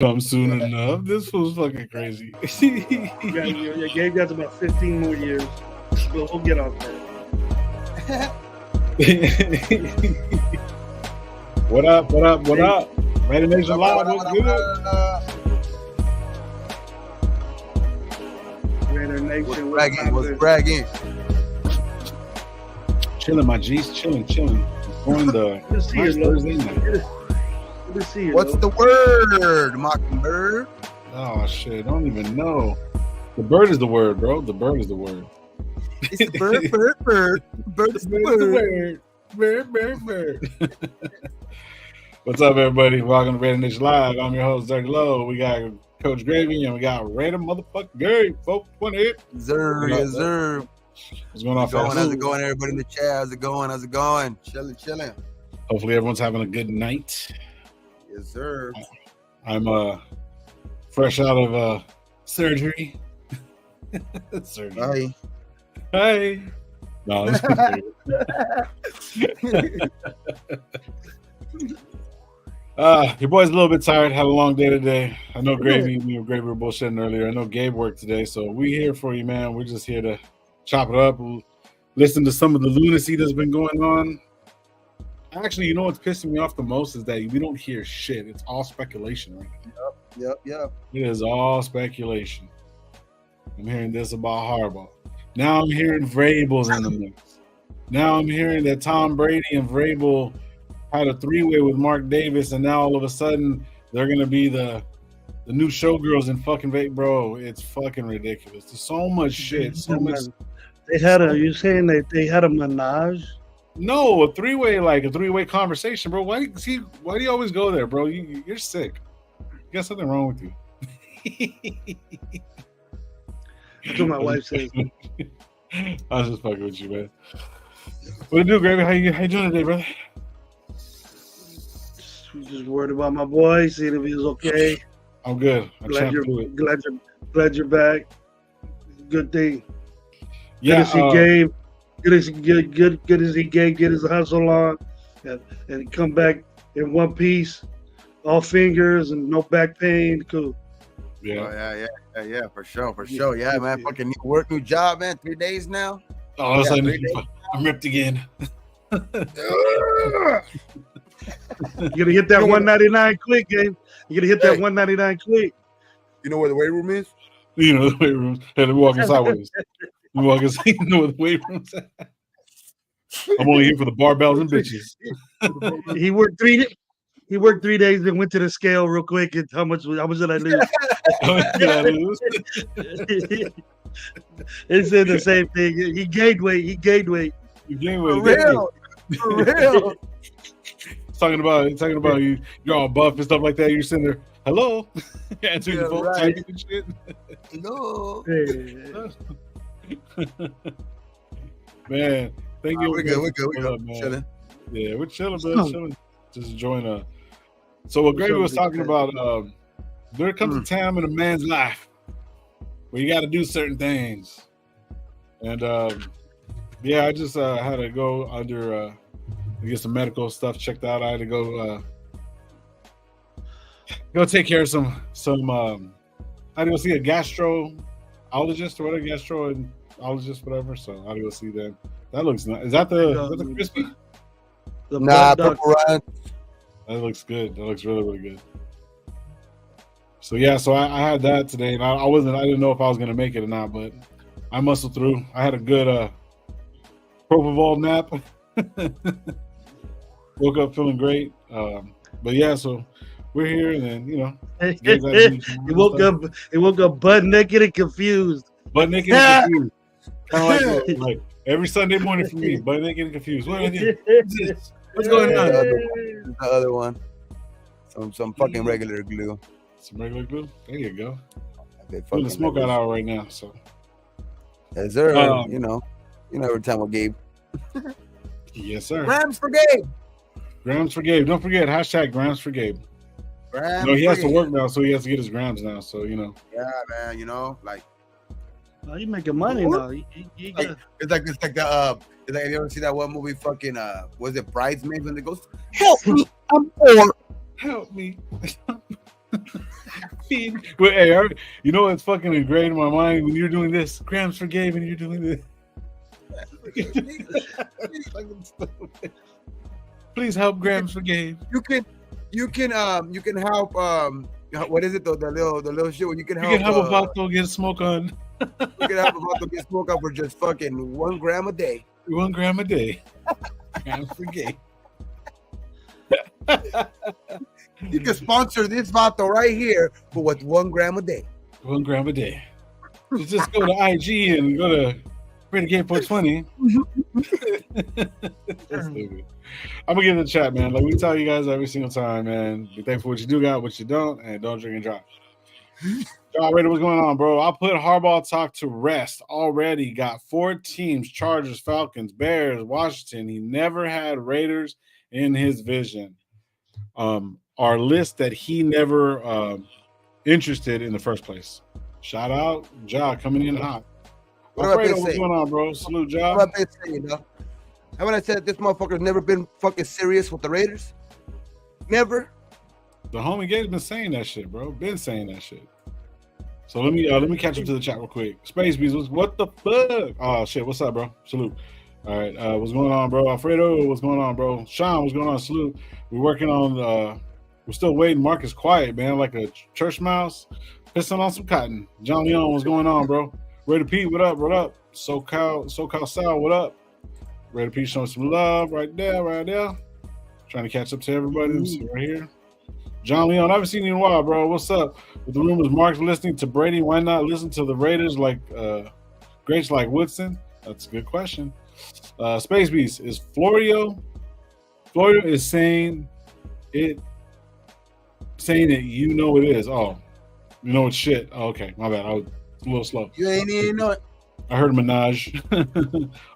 Come soon enough. This was fucking crazy. Gabe got about 15 more years. We'll get off that. What up? RaiderNationLive, what's good? Raider Nation, What's bragging? Chilling, my G's, chilling. Going the nice Thursday night. Good to see you. What's the word, Mockingbird? Oh shit, I don't even know. The bird is the word, bro. The bird is the word. It's the bird. Bird is the word. Bird. What's up, everybody? Welcome to RaiderNationLive. I'm your host, Dirty Low. We got Coach Gravy and we got Raider motherfucking Gabe. 428. Yes, sir. What's going on, fellas? How's it going, everybody in the chat? How's it going? Chilling. Hopefully everyone's having a good night. Yes, sir. I'm fresh out of surgery. Surgery. Hi. No, this your boy's a little bit tired. Had a long day today. I know Gravy were bullshitting earlier. I know Gabe worked today, so we here for you, man. We're just here to chop it up. We'll listen to some of the lunacy that's been going on. Actually, you know what's pissing me off the most is that we don't hear shit. It's all speculation right now. Yep. It is all speculation. I'm hearing this about Harbaugh. Now I'm hearing Vrabel's in the mix. Now I'm hearing that Tom Brady and Vrabel had a three-way with Mark Davis, and now all of a sudden they're going to be the new showgirls in fucking Vegas. Bro, it's fucking ridiculous. There's so much shit. So much. You saying that they had a menage? No, a three-way conversation, bro. Why do you always go there, bro? You're sick. You got something wrong with you. That's what my wife says. I was just fucking with you, man. What do you do, Gravy? How you doing today, brother? Just worried about my boy, seeing if he was okay. I'm good. Glad you're back. Good thing. Yeah. Good to see Gabe. Good to see Gabe get his hustle on and come back in one piece, all fingers and no back pain. Cool. Yeah. Oh, yeah, for sure. Yeah, man. Fucking new work, new job, man. 3 days now. Oh, it's I'm ripped again. You gotta hit that 199 quick, Gabe. You gotta hit that 199 quick. You know where the weight room is? You know the weight room. And we're walking sideways. You know where the weight room's at. I'm only here for the barbells and bitches. He worked 3 days and went to the scale real quick. And how much did I lose? It said the same thing. He gained weight. You gained weight. For real. Talking about you. You're all buff and stuff like that. You're sitting there. Hello. Answering the phone. Right. Typing and shit. Hello. Man, thank you. We're good. Chilling. Yeah, we're chilling, bro. Chilling. Just enjoying So what Gravy was talking about, there comes a time in a man's life where you got to do certain things. And I just had to go under get some medical stuff checked out. I had to go take care of some I had to go see a gastroenterologist or whatever. So I had to go see them. That looks nice. Is that the crispy? Purple Ryan. That looks good. That looks really, really good. So yeah, I had that today, and I didn't know if I was gonna make it or not, but I muscled through. I had a good propofol nap. Woke up feeling great. But yeah, so we're here, and then he woke up butt naked and confused. Kind of like every Sunday morning for me, butt naked and confused. What is this? What's going on? The other one. Some fucking regular glue. Some regular glue? There you go. We're in the smoke out hour right now, so. Yes, sir. You know every time with Gabe. Yes, sir. Grams for Gabe. Grams for Gabe. Don't forget, #Grams for Gabe. He has to work now, so he has to get his grams now, so, Yeah, man, like. Oh, you making money now. It's like you ever see that one movie? Fucking was it Bridesmaids when they goes, "Help me, I'm poor." Help me. But hey, you know what's fucking ingrained in my mind when you're doing this? Grams forgave and you're doing this. Please help Grams forgave. You can help what is it the little shit when you can help a vato get smoke on. You can help a vato get smoke on for just fucking 1 gram a day. 1 gram a day. Grams forgave. You can sponsor this vato right here for what 1 gram a day. 1 gram a day. You just go to IG and go to Renegade 420. That's stupid. I'm gonna get in the chat, man. Like we tell you guys every single time, man. Be thankful for what you do got, what you don't, and don't drink and drive. Raider, what's going on, bro? I'll put Harbaugh talk to rest. Already got 4 teams: Chargers, Falcons, Bears, Washington. He never had Raiders in his vision. Our list that he never interested in the first place. Shout out, Ja, coming in hot. What's going on, bro? Salute, Ja. What have I been saying, though? Haven't I said this motherfucker's never been fucking serious with the Raiders? Never. The homie Gabe's been saying that shit, bro. Been saying that shit. So let me catch up to the chat real quick. Space Bees, what the fuck? Oh shit, what's up, bro? Salute. All right, what's going on, bro? Alfredo, what's going on, bro? Sean, what's going on? Salute. We're working on. We're still waiting. Marcus quiet, man, like a church mouse, pissing on some cotton. John Leon, what's going on, bro? Raider Pete, what up? What up? SoCal Sal, what up? Raider Pete showing some love right there. Trying to catch up to everybody. Let's see right here. John Leon, I haven't seen you in a while, bro. What's up? With the rumors, Mark's listening to Brady. Why not listen to the Raiders like greats like Woodson? That's a good question. Space Beast, is Florio is saying it you know it is. Oh, you know it's shit. Oh, okay, my bad. I was a little slow. You ain't even know it. I heard Minaj.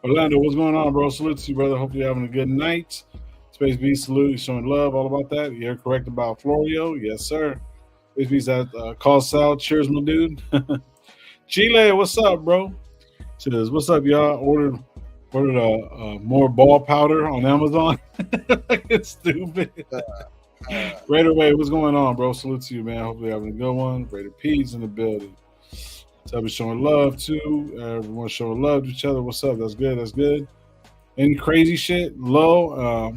Orlando, what's going on, bro? Salute to you, brother. Hope you're having a good night. Space Beast, salute. Showing love, all about that. You're correct about Florio. Yes, sir. Space Beast at call Sal. Cheers, my dude. Chile, what's up, bro? Says, what's up, y'all? Ordered more ball powder on Amazon. It's stupid. Raider Way, what's going on, bro? Salute to you, man. Hopefully having a good one. Raider P's in the building. Tubby showing love too. Everyone showing love to each other. What's up? That's good. Any crazy shit? Low.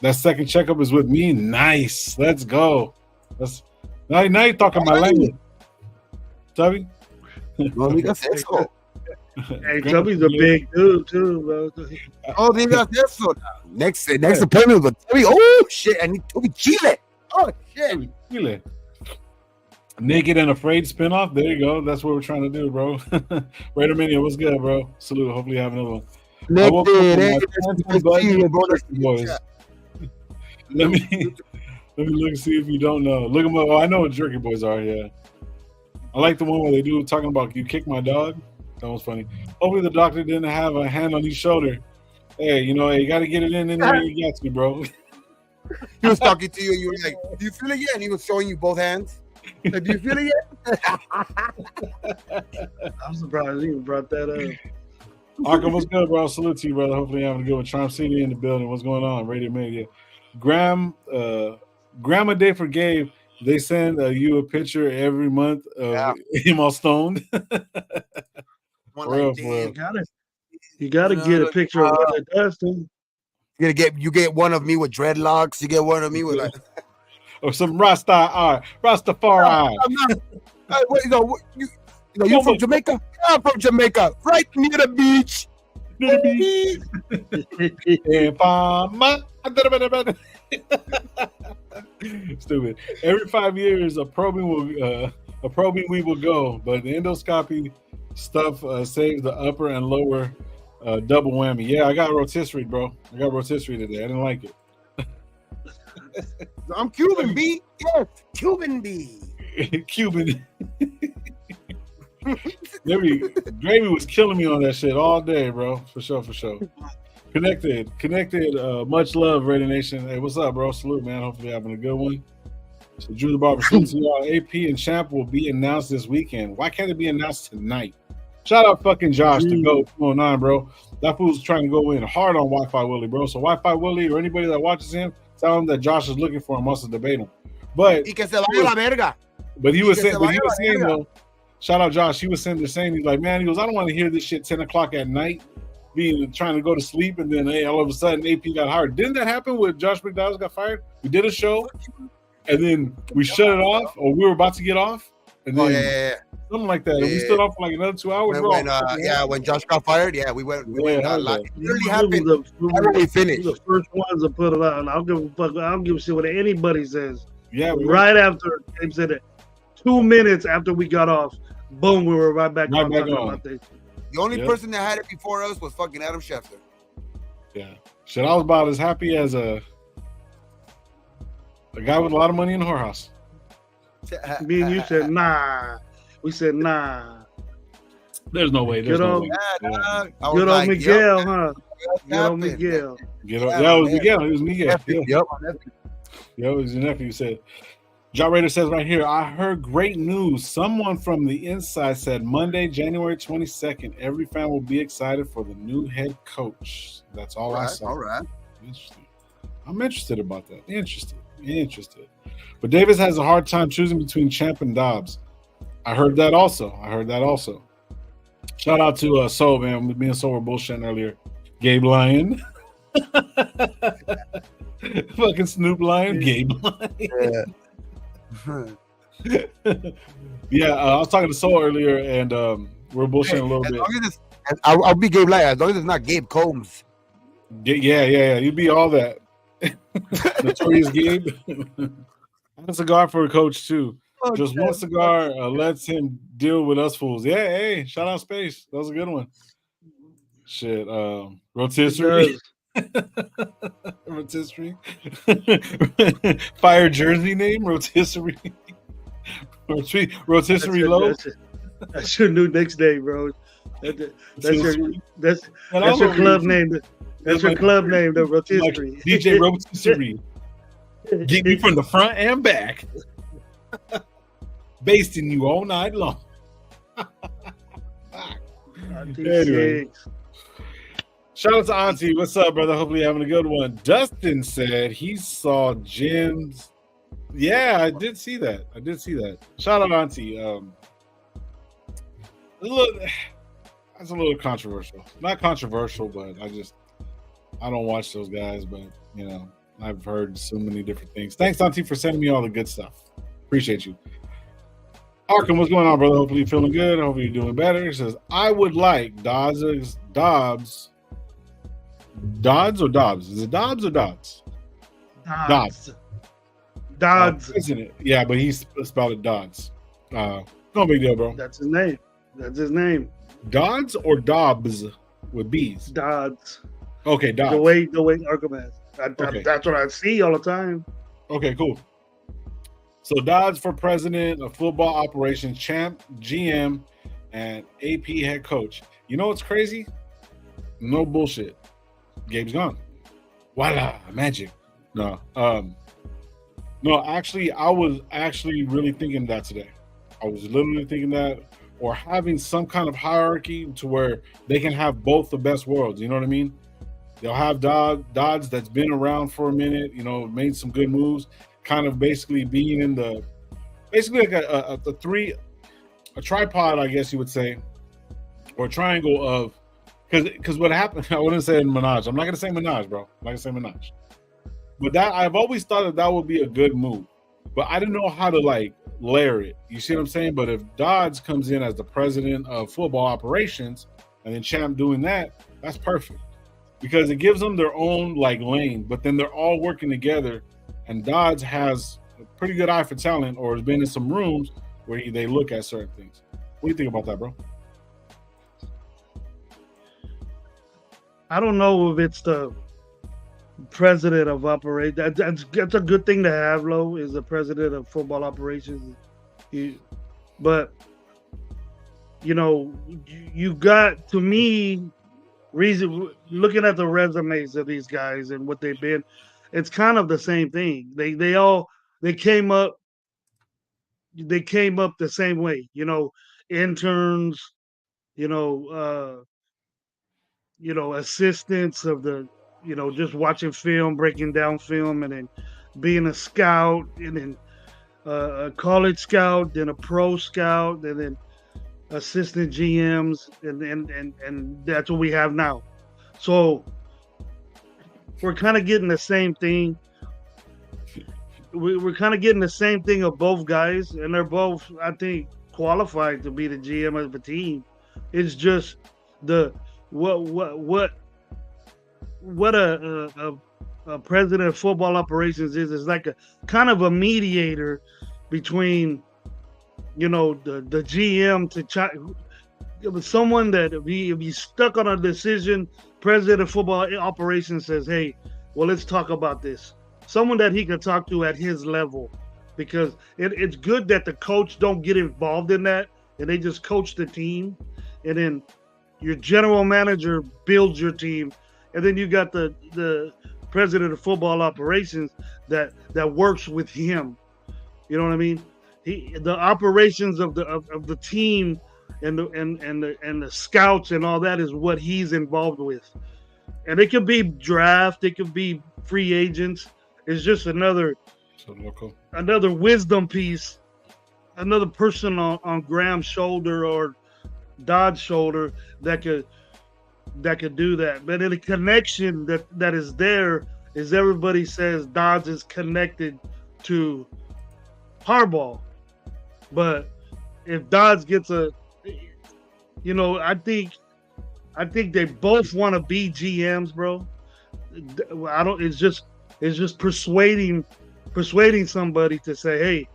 That second checkup is with me. Nice. Let's go. Now you're talking my language. Tubby? Hey, Tubby's a big dude too, bro. Oh, they got this one. Next appointment with Tubby. Oh shit! I need Tubby Chile. Oh shit! Chile. Naked and Afraid spinoff. There you go. That's what we're trying to do, bro. Raider Mania, what's good, bro? Salute. Hopefully you have another one. Let me look and see if you don't know. Look them up. Oh, I know what Jerky Boys are. Yeah, I like the one where they do talking about you kick my dog. That was funny. Hopefully the doctor didn't have a hand on his shoulder. Hey, you got to get it in there. You got to, bro. He was talking to you. You were like, "Do you feel it yet?" And he was showing you both hands. Like, do you feel it yet? I'm surprised you brought that up. Arkham, what's good, bro? Salute to you, brother. Hopefully you're having a good one. Charm City in the building. What's going on? Radio Media. Grandma Day for Gabe. They send you a picture every month of him all stoned. You gotta get a picture of what it does to him. You get one of me with dreadlocks. You get one of me with like or some Rastafari. You from Jamaica? I'm from Jamaica, right near the beach. Stupid. Every 5 years, a probing we will go, but the endoscopy stuff saves the upper and lower double whammy. Yeah, I got rotisserie, bro. I got rotisserie today. I didn't like it. I'm Cuban, B. Yes, Cuban, B. Cuban. Gravy was killing me on that shit all day, bro. For sure. Connected. Much love, Raider Nation. Hey, what's up, bro? Salute, man. Hopefully you're having a good one. So Drew the Barber, salute to y'all. AP and Champ will be announced this weekend. Why can't it be announced tonight? Shout out fucking Josh to go 209, bro. That fool's trying to go in hard on Wi-Fi Willie, bro. So Wi-Fi Willie or anybody that watches him, tell him that Josh is looking for him, wants to debate him. But Y que se vaya la verga. But he Y was que saying, se but vaya he la was saying verga. though, shout out Josh. He was saying he's like, man, he goes, I don't want to hear this shit 10 o'clock at night, being trying to go to sleep, and then hey, all of a sudden AP got hired. Didn't that happen with Josh McDowell got fired? We did a show, and then we shut it off, or we were about to get off, and then yeah. something like that, and we Yeah. stood off for like another 2 hours. When Josh got fired, we went Yeah, how's live. that? It literally We happened. were We the finished. first ones to put it out, and I don't give a shit what anybody says. Yeah, we Right after James said it, 2 minutes after we got off, boom, we were right back Right on back talking on. about this. The only Yeah. person that had it before us was fucking Adam Schefter. Yeah, shit. I was about as happy as a guy with a lot of money in the whorehouse. Me and you said nah. We said nah. There's no way. There's Good no old- way. I was Good old like, Miguel, yep, huh? what Good old happened? Miguel. Get up. Yeah, Yeah, it was man. Miguel. It was Miguel. Yeah. Yep. Yeah, it was your nephew. You said. John Raider says right here, I heard great news. Someone from the inside said Monday, January 22nd, every fan will be excited for the new head coach. That's all I saw. All right. Interesting. I'm interested about that. Interested. But Davis has a hard time choosing between Champ and Dobbs. I heard that also. Shout out to Soul, man. Me and Soul were bullshitting earlier. Gabe Lyon. Fucking Snoop Lion. Gabe Lyon. Yeah. Yeah, I was talking to Soul earlier, and we're bullshitting a little As bit. long as I'll be Gabe Lyon, as long as it's not Gabe Combs. Yeah. You be all that. Notorious Gabe. That's a cigar for a coach too. Just one cigar lets him deal with us fools. Yeah, hey, shout out Space. That was a good one. Shit, rotisserie. Rotisserie. Fire jersey name, rotisserie. Rotisserie low. That's your new next day, bro. That's your club name. That's your club name, the rotisserie. Like DJ Rotisserie. Get me from the front and back. Basting you all night long. Anyway. Shout out to Auntie. What's up, brother? Hopefully you're having a good one. Dustin said he saw Jim's. Yeah, I did see that. Shout out Auntie. That's a little controversial. Not controversial, but I don't watch those guys, but you know, I've heard so many different things. Thanks, Auntie, for sending me all the good stuff. Appreciate you. Arkham, what's going on, brother? Hopefully you're feeling good. Hopefully you're doing better. He says, I would like Dobbs or Dobbs? Is it Dobbs or Dodds? Dodds. Isn't it? Yeah, but he spelled it Dodds. No big deal, bro. That's his name. Dodds or Dobbs with B's? Dodds. Okay, Dodds. The way Arkham has. Okay. That's what I see all the time. Okay, cool. So Dodds for president of football operations, Champ, GM, and AP head coach. You know what's crazy? No bullshit. Gabe's gone. Voila, magic. No. Actually, I was really thinking that today. I was literally thinking that, or having some kind of hierarchy to where they can have both the best worlds. You know what I mean? They'll have Dodds that's been around for a minute, you know, made some good moves, kind of basically being in like a tripod, I guess you would say, or a triangle of, because what happened, I wouldn't say Minaj. I'm not going to say Minaj, bro. I'm not going to say Minaj. But that, I've always thought that would be a good move. But I didn't know how to, like, layer it. You see what I'm saying? But if Dodds comes in as the president of football operations and then Champ doing that, that's perfect. Because it gives them their own, like, lane. But then they're all working together. And Dodds has a pretty good eye for talent, or has been in some rooms where they look at certain things. What do you think about that, bro? I don't know if it's the president of operations. That's a good thing to have, Lo, is the president of football operations. But, you know, you got, to me, looking at the resumes of these guys and what they've been, it's kind of the same thing. They came up the same way, you know, interns, assistants of the, just watching film, breaking down film, and then being a scout, and then a college scout, then a pro scout, and then assistant GMs, and that's what we have now. So we're kind of getting the same thing. We're kind of getting the same thing of both guys, and they're both, I think, qualified to be the GM of the team. It's just the what a president of football operations is like a kind of a mediator between the GM to someone that if he's stuck on a decision, president of football operations says, hey, well, let's talk about this. Someone that he can talk to at his level, because it's good that the coach don't get involved in that and they just coach the team, and then your general manager builds your team, and then you got the president of football operations that works with him. You know what I mean? The operations of the team and the scouts and all that is what he's involved with, and it could be draft, it could be free agents. It's just another wisdom piece, another person on Graham's shoulder or Dodd's shoulder that could do that. But in the connection that is there is everybody says Dodds is connected to Harbaugh. But if Dodds gets I think they both want to be GMs, bro. It's just persuading somebody to say, hey,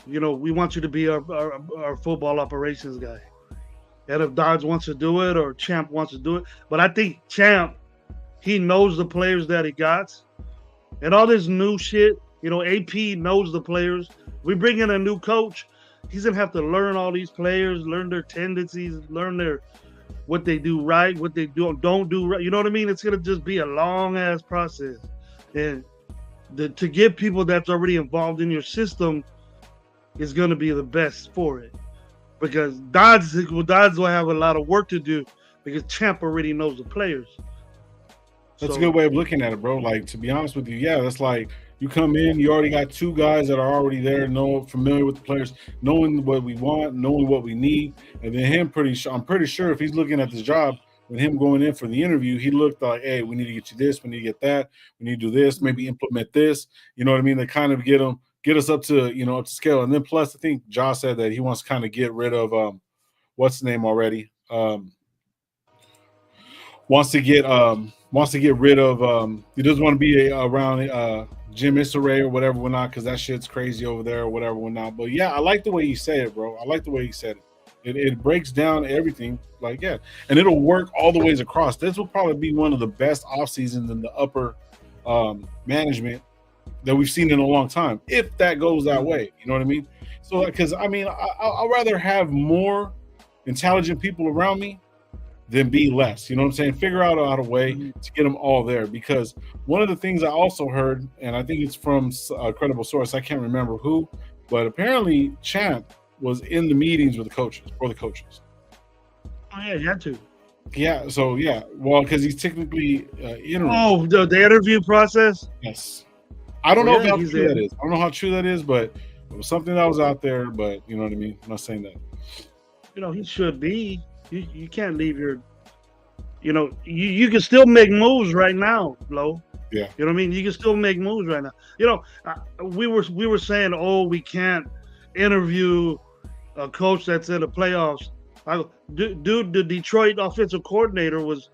we want you to be our football operations guy. And if Dodds wants to do it or Champ wants to do it, but I think Champ, he knows the players that he got, and all this new shit. AP knows the players. We bring in a new coach, he's gonna have to learn all these players, learn their tendencies, learn what they do right, what they don't do right. You know what I mean? It's gonna just be a long ass process, and to get people that's already involved in your system is gonna be the best for it. Because Dodds will have a lot of work to do because Champ already knows the players. That's a good way of looking at it, bro. Like, to be honest with you, yeah, that's like you come in, you already got two guys that are already there, familiar with the players, knowing what we want, knowing what we need, and then I'm pretty sure if he's looking at this job, with him going in for the interview, he looked like, hey, we need to get you this, we need to get that, we need to do this, maybe implement this. You know what I mean? They kind of get us up to up to scale. And then plus, I think Josh said that he wants to kind of get rid of what's the name already? Wants to get rid of he doesn't want to be around Jim Isseret or whatever whatnot, because that shit's crazy over there or whatever whatnot. But yeah, I like the way you say it, bro. I like the way you said it. It breaks down everything, like, yeah, and it'll work all the ways across. This will probably be one of the best off seasons in the upper management that we've seen in a long time, if that goes that way. You know what I mean? So, because I mean, I'd rather have more intelligent people around me than be less. You know what I'm saying? Figure out a way to get them all there. Because one of the things I also heard, and I think it's from a credible source, I can't remember who, but apparently Champ was in the meetings with the coaches, for the coaches. Oh yeah, you had to. Yeah. So yeah, well, because he's technically interim. Oh, the interview process. Yes. I don't know how true that is. I don't know how true that is, but it was something that was out there. But you know what I mean? I'm not saying that. He should be. You can't leave your. You can still make moves right now, Flo. Yeah. You know what I mean? You can still make moves right now. We were saying, oh, we can't interview a coach that's in the playoffs. Dude, the Detroit offensive coordinator was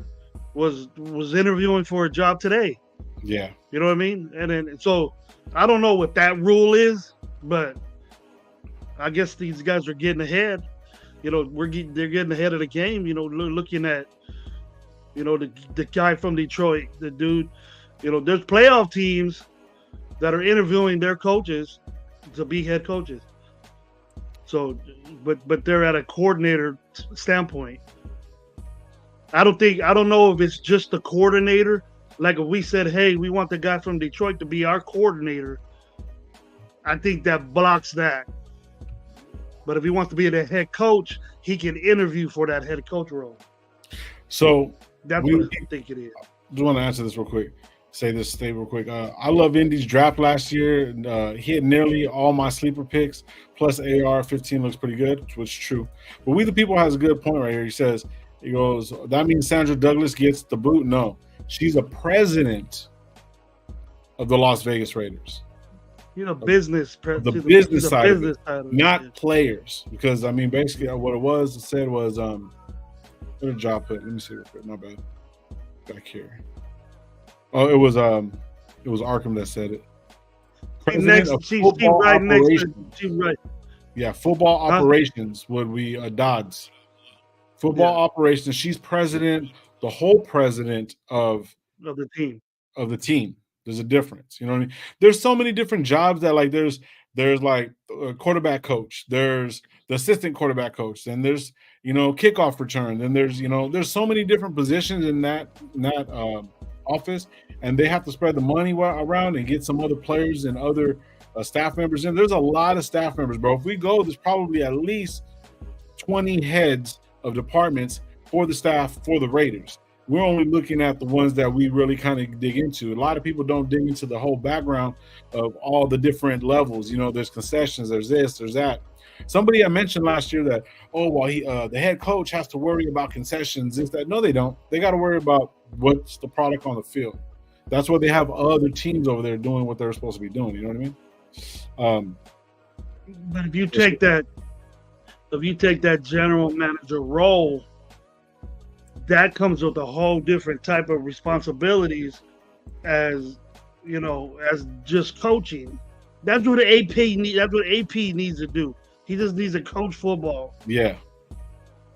interviewing for a job today. Yeah. You know what I mean? And then so I don't know what that rule is, but I guess these guys are getting ahead. They're getting ahead of the game. Looking at the guy from Detroit, the dude. There's playoff teams that are interviewing their coaches to be head coaches. So, but they're at a coordinator standpoint. I don't know if it's just the coordinator. Like if we said, hey, we want the guy from Detroit to be our coordinator, I think that blocks that. But if he wants to be the head coach, he can interview for that head coach role. So that's what I think it is. I just want to answer this real quick. say this stay real quick. I love Indy's draft last year. He had nearly all my sleeper picks. Plus AR-15 looks pretty good, which is true. But We the People has a good point right here. He goes, that means Sandra Douglas gets the boot? No. She's a president of the Las Vegas Raiders. Business. The business side of it, not players. Because, I mean, basically what it said was, what did job put? Let me see real quick. My bad. Back here. Oh, it was Arkham that said it. President of football operations. Yeah, football operations would be Dodds. Football operations. She's president, the whole president of the team. There's a difference. You know what I mean? There's so many different jobs that like there's like a quarterback coach, there's the assistant quarterback coach, and there's kickoff return, and there's so many different positions in that office, and they have to spread the money around and get some other players and other staff members in. There's a lot of staff members, bro. If we go, there's probably at least 20 heads of departments for the staff for the Raiders. We're only looking at the ones that we really kind of dig into. A lot of people don't dig into the whole background of all the different levels. There's concessions, there's this, there's that. Somebody I mentioned last year that, the head coach has to worry about concessions, this, that. No, they don't. They got to worry about what's the product on the field. That's why they have other teams over there doing what they're supposed to be doing. You know what I mean? But if you take that general manager role, that comes with a whole different type of responsibilities as just coaching. That's what the AP needs. That's what AP needs to do. He just needs to coach football. Yeah.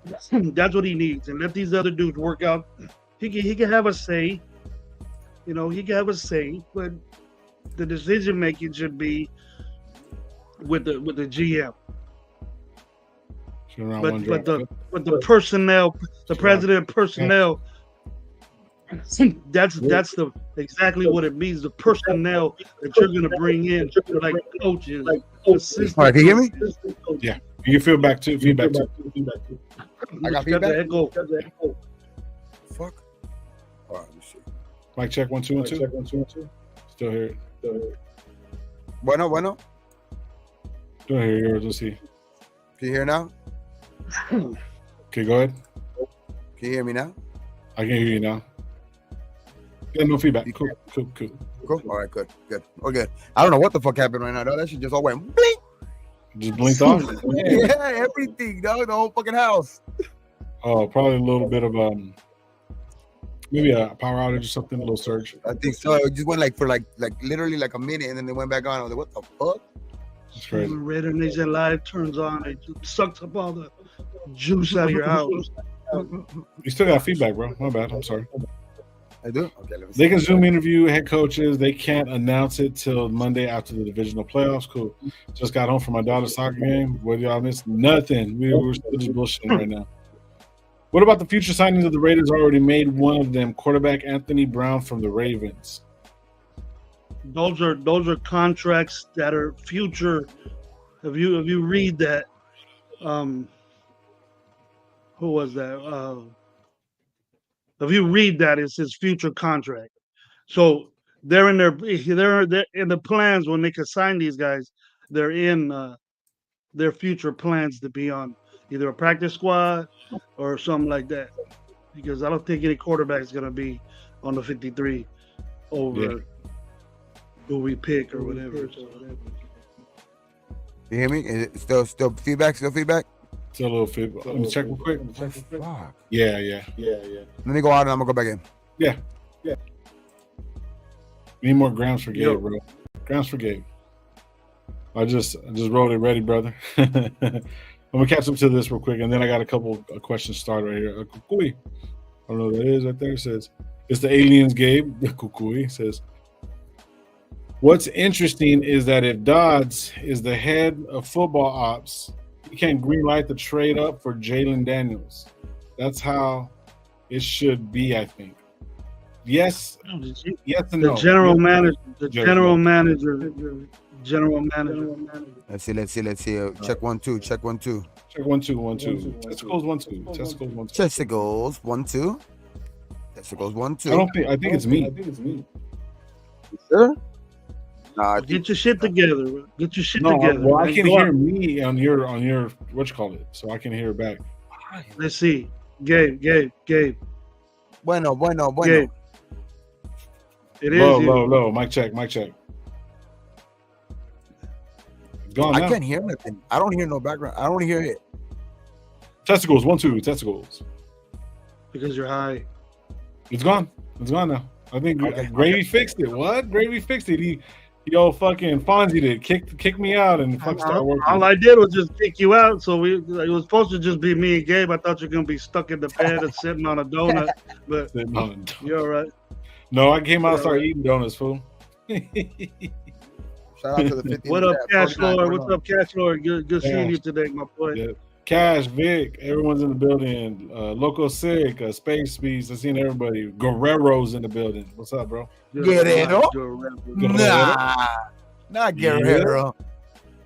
That's what he needs. And let these other dudes work out. He can have a say. He can have a say, but the decision making should be with the GM. But the personnel, the president of personnel, that's exactly what it means. The personnel that you're gonna bring in, like coaches, assistants. All right, can you hear me? Yeah, you can feedback too. I got feedback. Fuck. All right, let's see. Mic check 1 2 1 2. Still here. Bueno. Still hear yours. Let's see. Can you hear now? Okay, go ahead. Can you hear me now? I can hear you now. Yeah, no feedback. Cool. All right, good. Oh, good. I don't know what the fuck happened right now, though. That shit just all went blink. Just blinked off? Yeah, everything, dog. The whole fucking house. Oh, probably a little bit of maybe a power outage or something, a little surge. I think so. It just went for literally like a minute, and then they went back on. I was like, what the fuck? That's crazy. RaiderNationLive turns on, it sucks up all the juice out of your house. You still got feedback, bro. My bad. I'm sorry. I do? Okay, let me see. They can Zoom interview head coaches. They can't announce it till Monday after the divisional playoffs. Cool. Just got home from my daughter's soccer game. What y'all missed? Nothing. We're still just bullshitting right now. What about the future signings of the Raiders? Already made one of them, quarterback Anthony Brown from the Ravens. Those are contracts that are future. If you read that, who was that? If you read that, it's his future contract. So they're in the plans when they can sign these guys. They're in their future plans to be on either a practice squad or something like that. Because I don't think any quarterback is going to be on the 53 over who we pick or whatever. You hear me? Is it still feedback? Still feedback? Still a little feedback. Let me check real quick. Fuck. Yeah. Let me go out and I'm gonna go back in. Yeah. Need more grounds for Gabe, bro. Grounds for Gabe. I just wrote it ready, brother. I'm gonna catch up to this real quick, and then I got a couple of questions started right here. Kukui. I don't know what that is right there. It says it's the aliens, Gabe. Kukui says. What's interesting is that if Dodds is the head of football ops, he can't greenlight the trade up for Jalen Daniels. That's how it should be, I think. Yes and no. The general manager. Let's see. Check 1 2. Check 1 2. 1 2. Testicles 1 2. Testicles 1 2. Testicles 1 2. Testicles 1 2. I think it's me. Sure. Nah, I think Get your shit together. Bro. Get your shit No, together. well, I man. can Go hear out. me on your what you call it, so I can hear it back. Let's see. Gabe. Bueno. Gabe. It is Low, you. low. Mic check. It's gone I now. can't hear nothing. I don't hear no background. I don't hear it. Testicles, 1, 2, testicles. Because you're high. It's gone now. I think Okay. Gravy fixed it. What? Gravy fixed it. He fucking Fonzie did kick me out and fuck start working. All I did was just kick you out. So it was supposed to just be me and Gabe. I thought you were gonna be stuck in the bed and sitting on a donut. But you're all right. No, I came out and started eating donuts, fool. Shout out to the 50. What up, Cash Lord? What's up, Cash Lord? Good seeing you today, my boy. Yeah. Cash, Vic, everyone's in the building. Loco Sick, Space Beast. I've seen everybody. Guerrero's in the building. What's up, bro? Guerrero? Guerrero. Not Guerrero.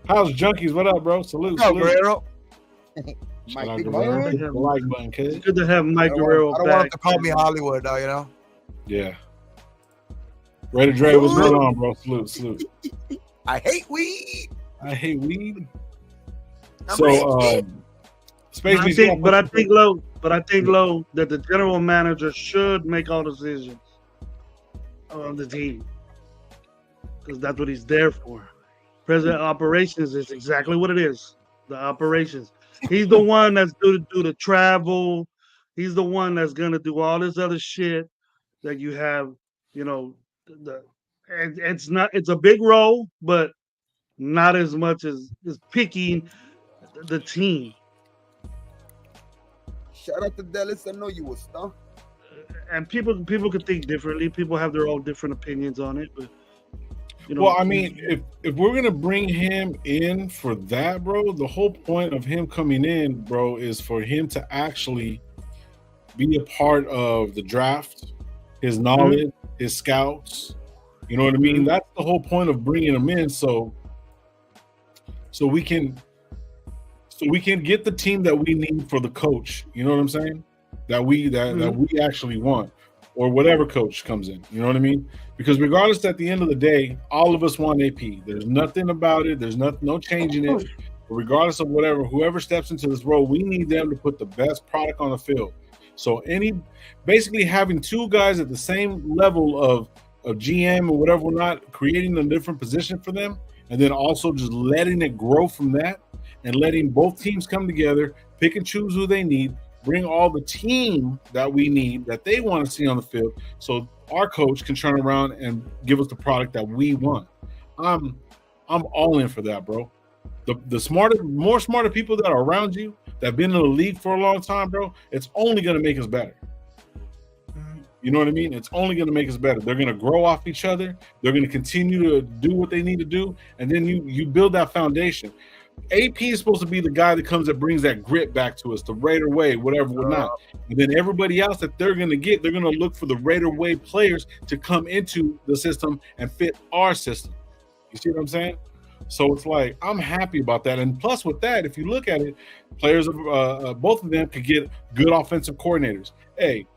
How's Junkies? What up, bro? Salute. No, Guerrero. Shout out Mike Guerrero. Guerrero. The like button, kid. It's good to have Mike I Guerrero don't want him back. to call me Hollywood, though, you know? Yeah. Raider Dre, what's going on, bro? Salute. I hate weed. I hate weed. I'm So, Space Beast. I think low that the general manager should make all decisions on the team because that's what he's there for. President of operations is exactly what it is. The operations. He's the one that's going to do the travel. He's the one that's going to do all this other shit that you have. You know, it's a big role, but not as much as picking the team. Shout out to Dallas. I know you was stumped. And people could think differently. People have their own different opinions on it, but you know. Well, I mean, if we're gonna bring him in for that, bro, the whole point of him coming in, bro, is for him to actually be a part of the draft, his knowledge, his scouts. You know what I mean? That's the whole point of bringing him in, so we can get the team that we need for the coach. You know what I'm saying? That we actually want, or whatever coach comes in. You know what I mean? Because regardless, at the end of the day, all of us want AP. There's nothing about it. There's no changing it. But regardless of whoever steps into this role, we need them to put the best product on the field. So basically having two guys at the same level of GM or whatever, we're not creating a different position for them, and then also just letting it grow from that. And letting both teams come together, pick and choose who they need, bring all the team that we need, that they want to see on the field, so our coach can turn around and give us the product that we want. I'm all in for that, bro. The more smarter people that are around you, that have been in the league for a long time, bro, it's only going to make us better. You know what I mean? It's only going to make us better. They're going to grow off each other. They're going to continue to do what they need to do, and then you build that foundation. AP is supposed to be the guy that brings that grit back to us, the Raider way, whatever, whatnot. And then everybody else that they're going to look for the Raider way players to come into the system and fit our system. You see what I'm saying? So it's like, I'm happy about that. And plus with that, if you look at it, players, both of them could get good offensive coordinators. Hey,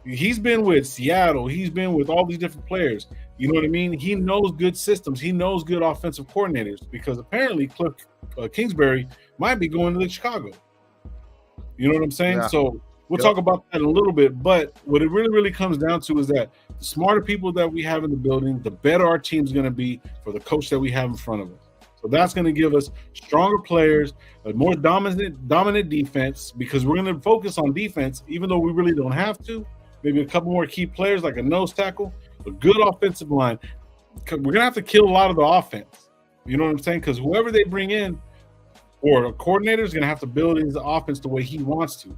he's been with Seattle. He's been with all these different players. You know what I mean? He knows good systems. He knows good offensive coordinators, because apparently Cliff Kingsbury might be going to Chicago. You know what I'm saying? Yeah. So we'll talk about that in a little bit. But what it really comes down to is that the smarter people that we have in the building, the better our team's going to be for the coach that we have in front of us. So that's going to give us stronger players, a more dominant defense, because we're going to focus on defense, even though we really don't have to. Maybe a couple more key players like a nose tackle, a good offensive line. We're going to have to kill a lot of the offense. You know what I'm saying? Because whoever they bring in, or a coordinator, is going to have to build his offense the way he wants to.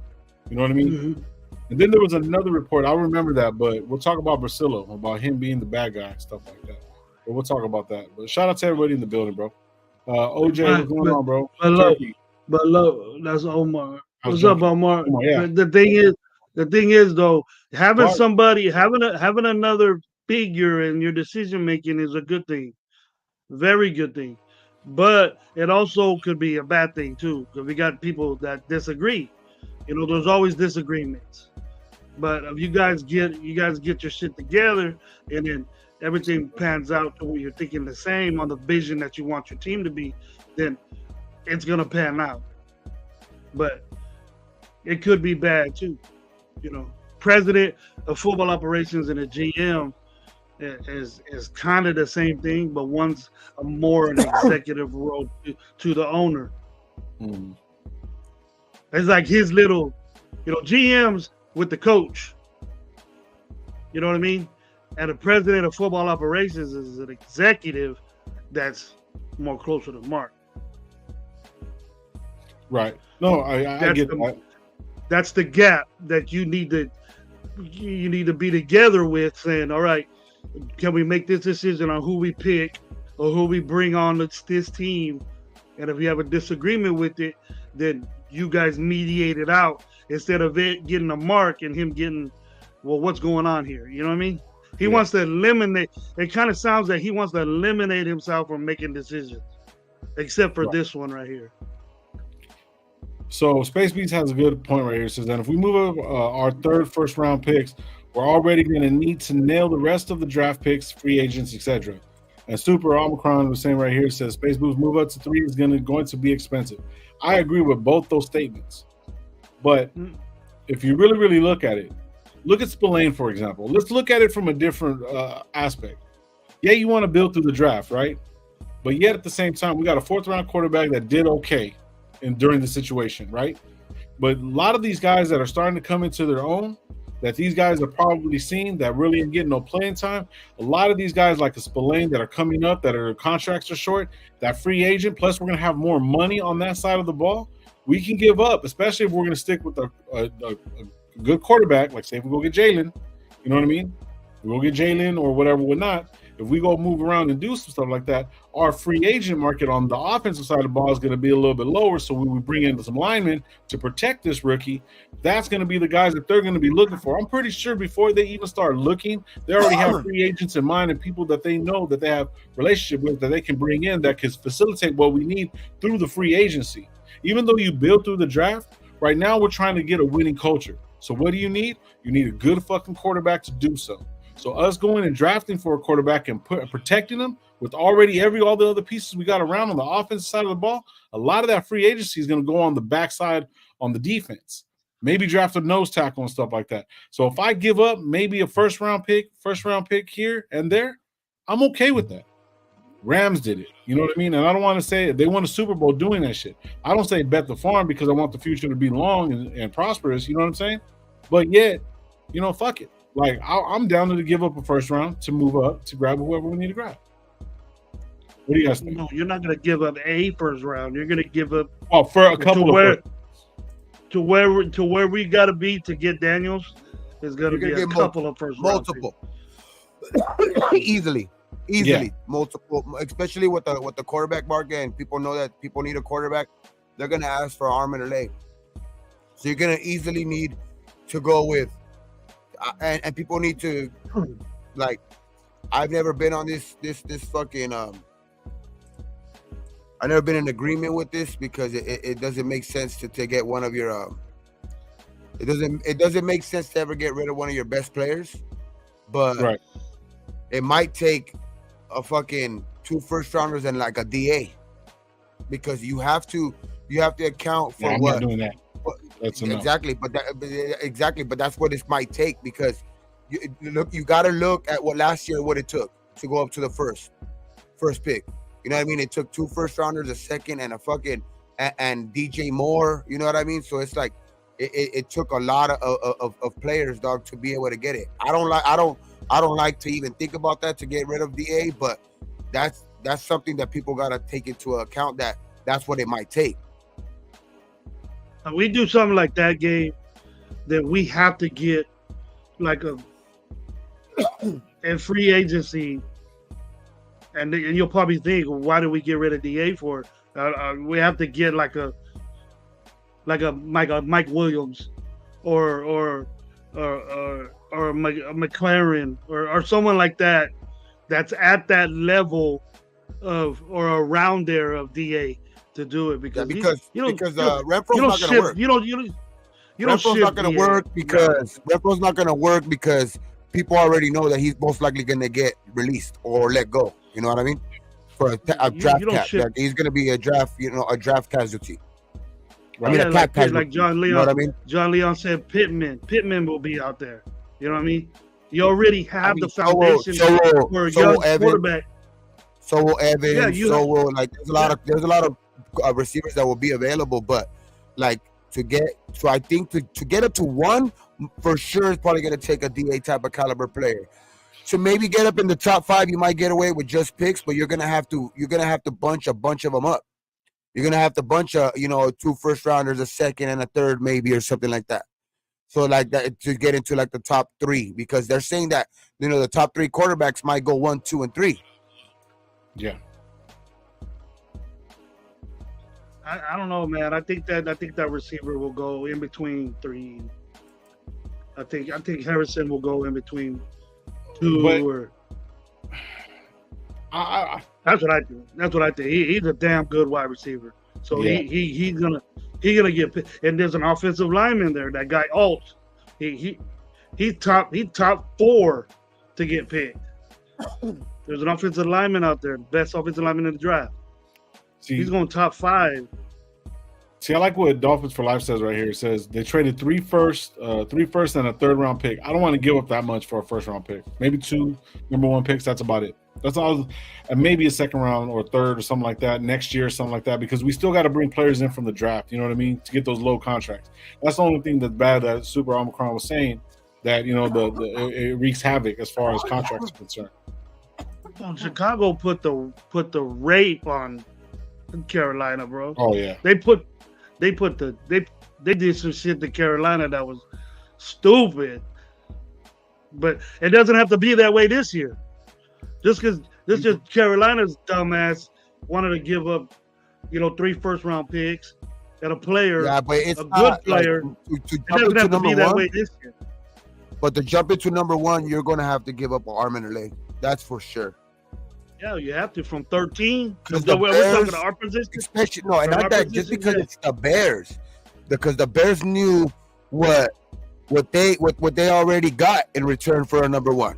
You know what I mean? Mm-hmm. And then there was another report. I'll remember that, but we'll talk about Brasillo, about him being the bad guy and stuff like that. But we'll talk about that. But shout out to everybody in the building, bro. OJ, what's going on, bro? But look, that's Omar. What's up, Omar? Yeah. The thing is, though, having somebody, having another figure in your decision making is a good thing, very good thing. But it also could be a bad thing too, because we got people that disagree. You know, there's always disagreements. But if you guys get your shit together, and then everything pans out to where you're thinking the same on the vision that you want your team to be, then it's gonna pan out. But it could be bad too. President of football operations and a GM is kind of the same thing, but one's a more an executive role to the owner. Mm. It's like his little, GMs with the coach. You know what I mean? And the president of football operations is an executive that's more closer to Mark. Right. No, I get that. That's the gap that you need to be together with, saying, all right, can we make this decision on who we pick or who we bring on this team? And if you have a disagreement with it, then you guys mediate it out instead of it getting a Mark and him getting, well, what's going on here? You know what I mean? He wants to eliminate. It kind of sounds like he wants to eliminate himself from making decisions, except for this one right here. So Space Beats has a good point right here. It says that if we move up our third first round picks, we're already going to need to nail the rest of the draft picks, free agents, etc. And Super Omicron was saying right here, says Space Boost move up to 3 is going to be expensive. I agree with both those statements. But if you really, really look at it, look at Spillane, for example. Let's look at it from a different aspect. Yeah, you want to build through the draft, right? But yet at the same time, we got a 4th round quarterback that did okay during the situation, right? But a lot of these guys that are starting to come into their own, that these guys are probably seen that really ain't getting no playing time. A lot of these guys like the Spillane that are coming up, that are contracts are short, that free agent, plus we're going to have more money on that side of the ball. We can give up, especially if we're going to stick with a good quarterback, like say if we go get Jalen, you know what I mean? We go get Jalen or whatever, whatnot. If we go move around and do some stuff like that, our free agent market on the offensive side of the ball is going to be a little bit lower. So when we bring in some linemen to protect this rookie, that's going to be the guys that they're going to be looking for. I'm pretty sure before they even start looking, they already have free agents in mind and people that they know that they have relationship with that they can bring in that can facilitate what we need through the free agency. Even though you build through the draft, right now we're trying to get a winning culture. So what do you need? You need a good fucking quarterback to do so. So us going and drafting for a quarterback and protecting them with already all the other pieces we got around on the offensive side of the ball, a lot of that free agency is going to go on the backside on the defense. Maybe draft a nose tackle and stuff like that. So if I give up maybe a first round pick here and there, I'm okay with that. Rams did it. You know what I mean? And I don't want to say they won a Super Bowl doing that shit. I don't say bet the farm because I want the future to be long and prosperous. You know what I'm saying? But yet, fuck it. Like, I'm down to give up a first round to move up to grab whoever we need to grab. What do you guys think? No, you're not going to give up a first round. You're going to give up for a couple to where we got to be to get Daniels is going to be a couple of first rounds. Multiple. Easily, multiple. Especially with the quarterback market, and people know that people need a quarterback. They're going to ask for an arm and a leg. So you're going to easily need to go with. And people need to, like, I've never been on this fucking I've never been in agreement with this because it doesn't make sense to get one of your it doesn't make sense to ever get rid of one of your best players, but it might take a fucking 2 first rounders and like a DA because you have to account for I'm not doing that. That's exactly, but that's what this might take because you got to look at what last year what it took to go up to the first pick. You know what I mean? It took 2 first rounders, a second, and a fucking and DJ Moore. You know what I mean? So it's like it took a lot of players, dog, to be able to get it. I don't like to even think about that to get rid of DA, but that's something that people got to take into account that's what it might take. We do something like that, Gabe, that we have to get like a free agency, and you'll probably think, well, why did we get rid of DA for it? We have to get like a Mike Williams or McLaren or someone like that that's at that level of or around there of DA. To do it because Renfro's not going to work. Renfro's not going to work because people already know that he's most likely going to get released or let go. You know what I mean? For a draft cap, like he's going to be a draft, a draft casualty. Right. I mean, a cap casualty. Like John Leon. You know what I mean? John Leon said Pittman will be out there. You know what I mean? You already have the foundation for a young quarterback. So will Evan. Yeah, will like. There's a lot of receivers that will be available, but like I think to get up to one for sure is probably going to take a DA type of caliber player. To maybe get up in the top 5, you might get away with just picks, but you're gonna have to bunch a bunch of them up. You're gonna have to bunch 2 first rounders, a second, and a third maybe or something like that. So like that to get into like the top 3, because they're saying that the top 3 quarterbacks might go 1, 2, and 3. Yeah. I don't know, man. I think that receiver will go in between 3. I think Harrison will go in between 2 That's what I think. He's a damn good wide receiver. So yeah. he's gonna get picked. And there's an offensive lineman there. That guy Alt. He top 4 to get picked. There's an offensive lineman out there, best offensive lineman in the draft. He's going top 5. See, I like what Dolphins for Life says right here. It says they traded 3 first and a 3rd round pick. I don't want to give up that much for a 1st round pick. Maybe 2 number 1 picks. That's about it. That's all. And maybe a 2nd round or 3rd or something like that next year, something like that, because we still got to bring players in from the draft. You know what I mean? To get those low contracts. That's the only thing that's bad that Super Omicron was saying, that it wreaks havoc as far as contracts are concerned. Well, Chicago put the rape on Carolina, bro. Oh yeah. They did some shit to Carolina that was stupid. But it doesn't have to be that way this year. Just Carolina's dumbass wanted to give up, 3 first-round picks and a player, but it's a good player. To it doesn't have to be that way this year. But to jump into number 1, you're going to have to give up an arm and a leg. That's for sure. Yeah, you have to from 13. Because we're talking to our position. Especially and not that just because it's the Bears, because the Bears knew what they already got in return for a number 1.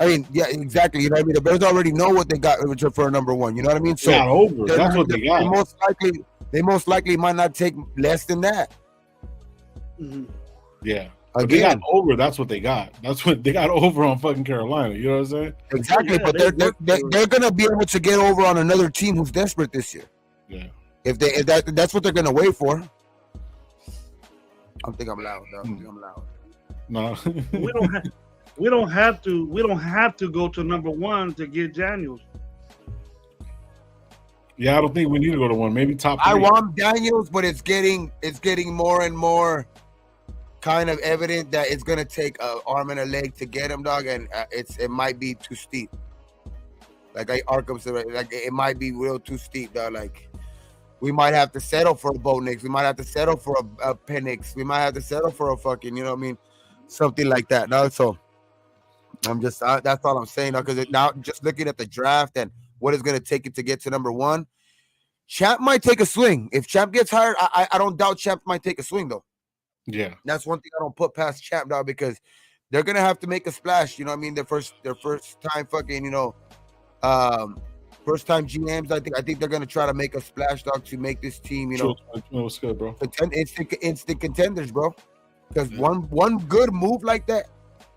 I mean, yeah, exactly. You know what I mean? The Bears already know what they got in return for a number 1. You know what I mean? So that's what they got. They most likely might not take less than that. Mm-hmm. Yeah. Again, they got over. That's what they got. That's what they got over on fucking Carolina. You know what I'm saying? Exactly. Yeah, but they're gonna be able to get over on another team who's desperate this year. Yeah. If that's what they're gonna wait for. I think I'm loud. Though. I think I'm loud. No. we don't have to go to number 1 to get Daniels. Yeah, I don't think we need to go to 1. Maybe top 3. I want Daniels, but it's getting more and more kind of evident that it's gonna take an arm and a leg to get him, dog, and it might be too steep. Like Arkham said, like it might be real too steep, dog. Like we might have to settle for a Bo Nix. We might have to settle for a Penix. We might have to settle for a fucking, something like that. No, so I'm just that's all I'm saying, because now just looking at the draft and what it's gonna take it to get to number 1, Champ might take a swing. If Champ gets hired, I don't doubt Champ might take a swing though. Yeah, that's one thing I don't put past Champ, dog, because they're gonna have to make a splash. You know what I mean? Their first time fucking, first time GMs. I think they're gonna try to make a splash, dog, to make this team, what's good, bro? Instant contenders, bro. Because one good move like that,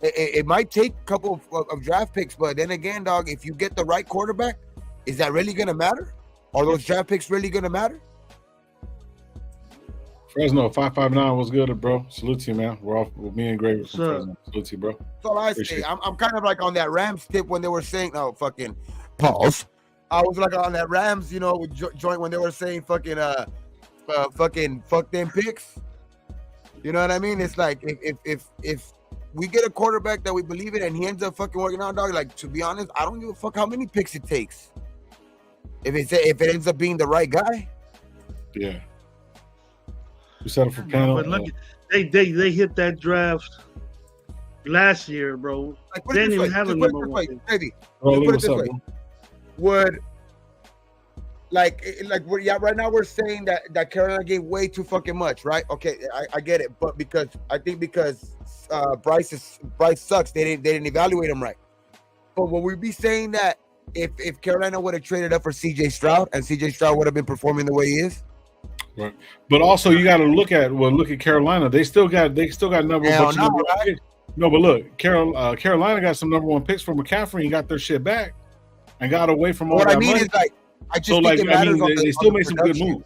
it might take a couple of draft picks, but then again, dog, if you get the right quarterback, is that really gonna matter? Are those draft picks really gonna matter? Fresno 559 was good, bro. Salute to you, man. We're off with me and Gray from Fresno. Salute to you, bro. That's all I say. I'm kind of like on that Rams tip when they were saying, fucking pause. I was like on that Rams, joint when they were saying fucking fuck them picks. You know what I mean? It's like if we get a quarterback that we believe in and he ends up fucking working out, dog, like, to be honest, I don't give a fuck how many picks it takes. If it ends up being the right guy. Yeah. We settled for panel. But look, they hit that draft last year, bro. Like, they didn't even have a number 1. Maybe. Put it this way. like right now we're saying that Carolina gave way too fucking much, right? Okay, I get it, but because Bryce sucks, they didn't evaluate him right. But will we be saying that if Carolina would have traded up for CJ Stroud and CJ Stroud would have been performing the way he is? Right. But also you got to look at Carolina. They still got number one picks. No, but look, Carolina got some number one picks for McCaffrey and got their shit back and got away from all that money. Is like I just think it matters they still made some good moves.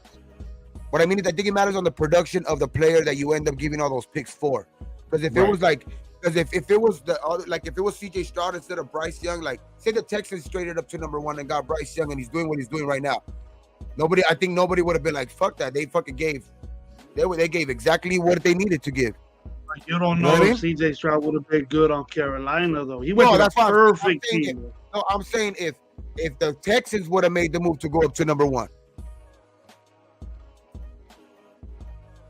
What I mean is I think it matters on the production of the player that you end up giving all those picks for. Because if it was like if it was the other, like if it was CJ Stroud instead of Bryce Young, like say the Texans traded up to number one and got Bryce Young and he's doing what he's doing right now. I think nobody would have been like, fuck that. They fucking gave exactly what they needed to give. You don't know if CJ Stroud would have been good on Carolina though. He went to the perfect team. No, I'm saying if the Texans would have made the move to go up to number one.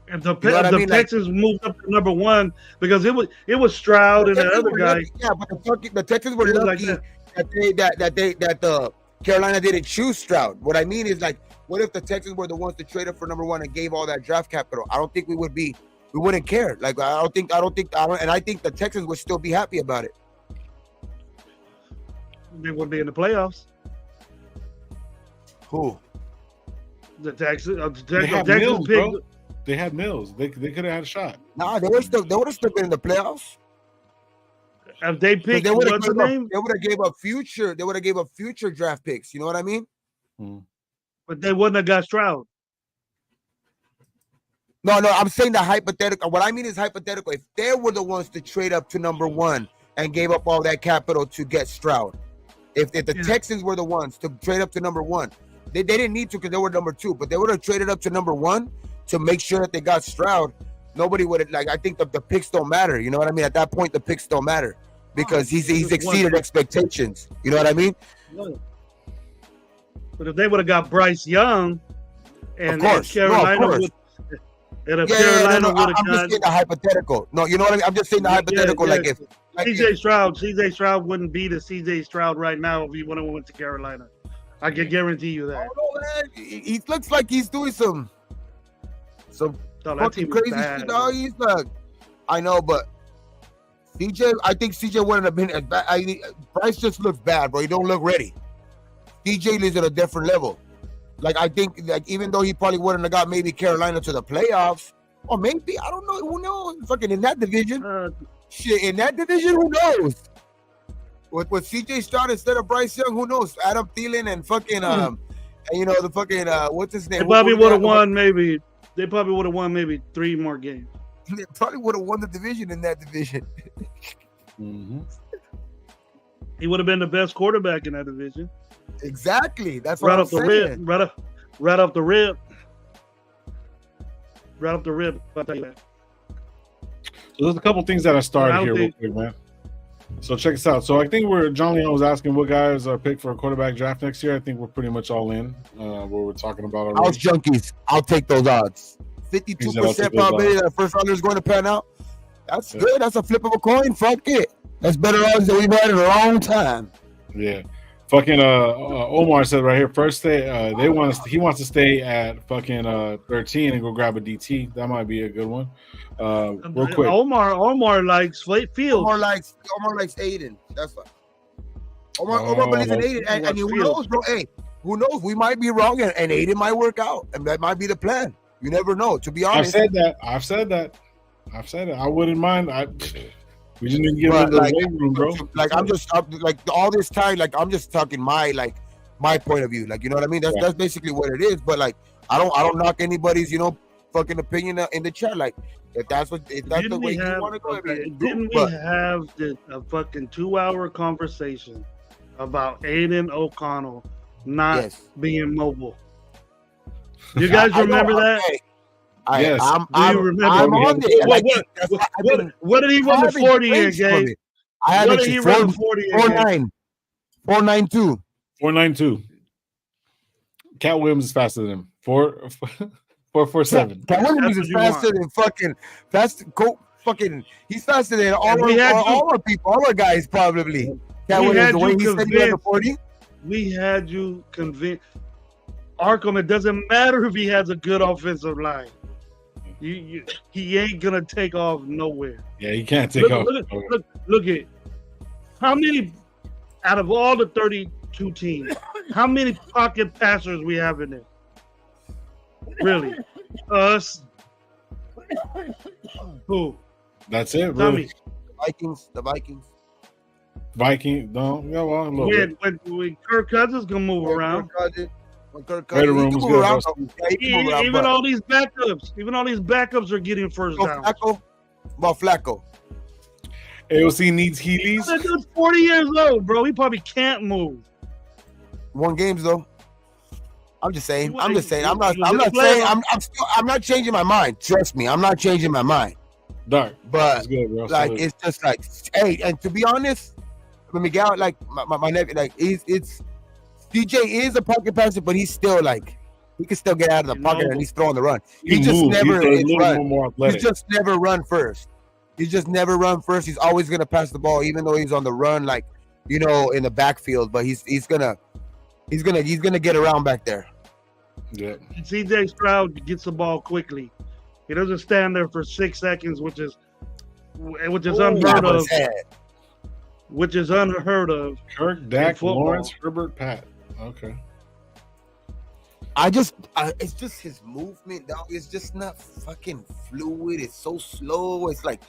If the Texans moved up to number one, because it was Stroud and the other guy. Yeah, but the Texans were lucky that the Carolina didn't choose Stroud. What I mean is, like, what if the Texans were the ones to trade up for number one and gave all that draft capital? I don't think we wouldn't care. Like, I think the Texans would still be happy about it. They wouldn't be in the playoffs. Who? The Texans. They had Mills, bro. They had Mills. They could have had a shot. Nah, they would have still been in the playoffs. If they picked what's the name? They would have gave up future. They would have gave up future draft picks. You know what I mean? But they wouldn't have got Stroud. No, I'm saying the hypothetical. What I mean is hypothetical. If they were the ones to trade up to number one and gave up all that capital to get Stroud, if the Texans were the ones to trade up to number one, they didn't need to because they were number two, but they would have traded up to number one to make sure that they got Stroud. Nobody would have, like, I think the picks don't matter. You know what I mean? At that point, the picks don't matter because he's exceeded expectations. You know what I mean? But if they would have got Bryce Young and Carolina would. And if Carolina would have I'm just saying the hypothetical. No, you know what I mean? I'm just saying the hypothetical. Like if CJ Stroud wouldn't be the CJ Stroud right now if he would have went to Carolina. I can guarantee you that. Oh, man. He looks like he's doing some fucking crazy shit. Dog. He's like, I know, but I think CJ wouldn't have been as bad. Bryce just looks bad, bro. He don't look ready. CJ is at a different level. Like, I think, like, even though he probably wouldn't have got maybe Carolina to the playoffs, or maybe, I don't know, who knows? Fucking in that division. In that division, who knows? With CJ Stroud instead of Bryce Young, who knows? Adam Thielen and fucking, the fucking, what's his name? They probably would have won maybe 3 more games. They probably would have won the division in that division. He would have been the best quarterback in that division. Exactly. That's what I'm saying. Right off the rip. I'll tell you that. So there's a couple things that I started here real quick, man. So check this out. So I think John Leon was asking what guys are picked for a quarterback draft next year. I think we're pretty much all in. What we're talking about already. House junkies. I'll take those odds. 52% probability that a first rounder is going to pan out. That's good. That's a flip of a coin. Fuck it. That's better odds than we've had in a long time. Yeah. Fucking Omar said right here, first day he wants to stay at fucking 13 and go grab a DT. That might be a good one. Real quick. Omar likes Fields. Omar likes Aiden. That's fine. Omar believes in Aiden, and who knows, bro? Hey, who knows? We might be wrong, and Aiden might work out, and that might be the plan. You never know. To be honest, I've said that. I wouldn't mind. We just didn't get into the weight room, bro. Like like all this time, like I'm just talking my point of view. Like, you know what I mean? That's basically what it is. But like I don't knock anybody's fucking opinion in the chat. Like if that's the way you want to go. Didn't we have a fucking 2-hour conversation about Aiden O'Connell not being mobile? You guys remember that? Yes. I'm on it. What did he run the 40 in, Gabe? What did he run the 40 in? 4.92. 4.92. Cat Williams is faster than him. 4.47. Cat Williams is faster than he's faster than all our people, all our guys probably. Cat Williams, the way he said he ran the 40. We had you convinced. Arkham, it doesn't matter if he has a good offensive line. He ain't gonna take off nowhere. Yeah, he can't take off. Look at how many out of all the 32 teams, how many pocket passers we have in there? Really? Us? Who? That's it, Tell really. me. The Vikings. Viking, don't go on a little bit. When Kirk Cousins gonna move around. Raider room was good, bro. Even all these backups are getting first down. About Flacco. AOC needs Heelys. That dude's 40 years old, bro. He probably can't move. Won games though. I'm just saying. I'm not saying. I'm not changing my mind. Trust me, I'm not changing my mind. Dark, but good, bro. Like it's just like, hey, and to be honest, Miguel, like my nephew, like it's DJ is a pocket passer, but he's still like he can still get out of the pocket and he's throwing the run. He just never He's just never run first. He's just never run first. He's always gonna pass the ball, even though he's on the run, like in the backfield. But he's gonna get around back there. Yeah. CJ Stroud gets the ball quickly. He doesn't stand there for 6 seconds, which is unheard of. Which is unheard of. Kirk, Dak, Lawrence, Herbert, Pat. Okay. It's just his movement, dog. It's just not fucking fluid. It's so slow. It's like,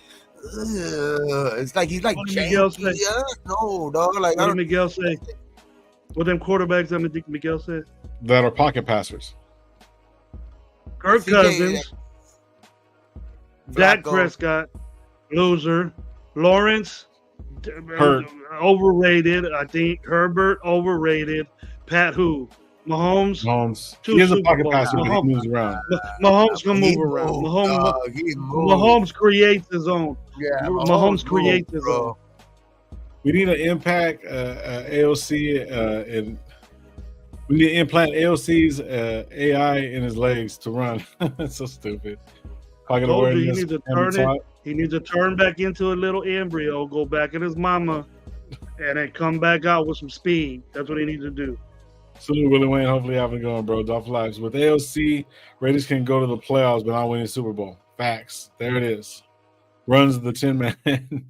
it's like he's like janky. No, dog. Like, what did Miguel say? What them quarterbacks that Miguel said? That are pocket passers. Kirk Cousins, Dak Prescott, loser. Lawrence, overrated. I think Herbert, overrated. Pat who? Mahomes. He is a pocket passer, but he moves around. Mahomes can move around. Mahomes creates his own. Yeah, Mahomes creates his own. We need to impact AOC and we need to implant AOC's AI in his legs to run. That's so stupid. Pocket awareness. He needs to turn back into a little embryo, go back in his mama, and then come back out with some speed. That's what he needs to do. Salute Willie Wayne. Hopefully having going, bro. Dolph Lives. With AOC, Raiders can go to the playoffs but not win the Super Bowl. Facts. There it is. Runs the 10-man.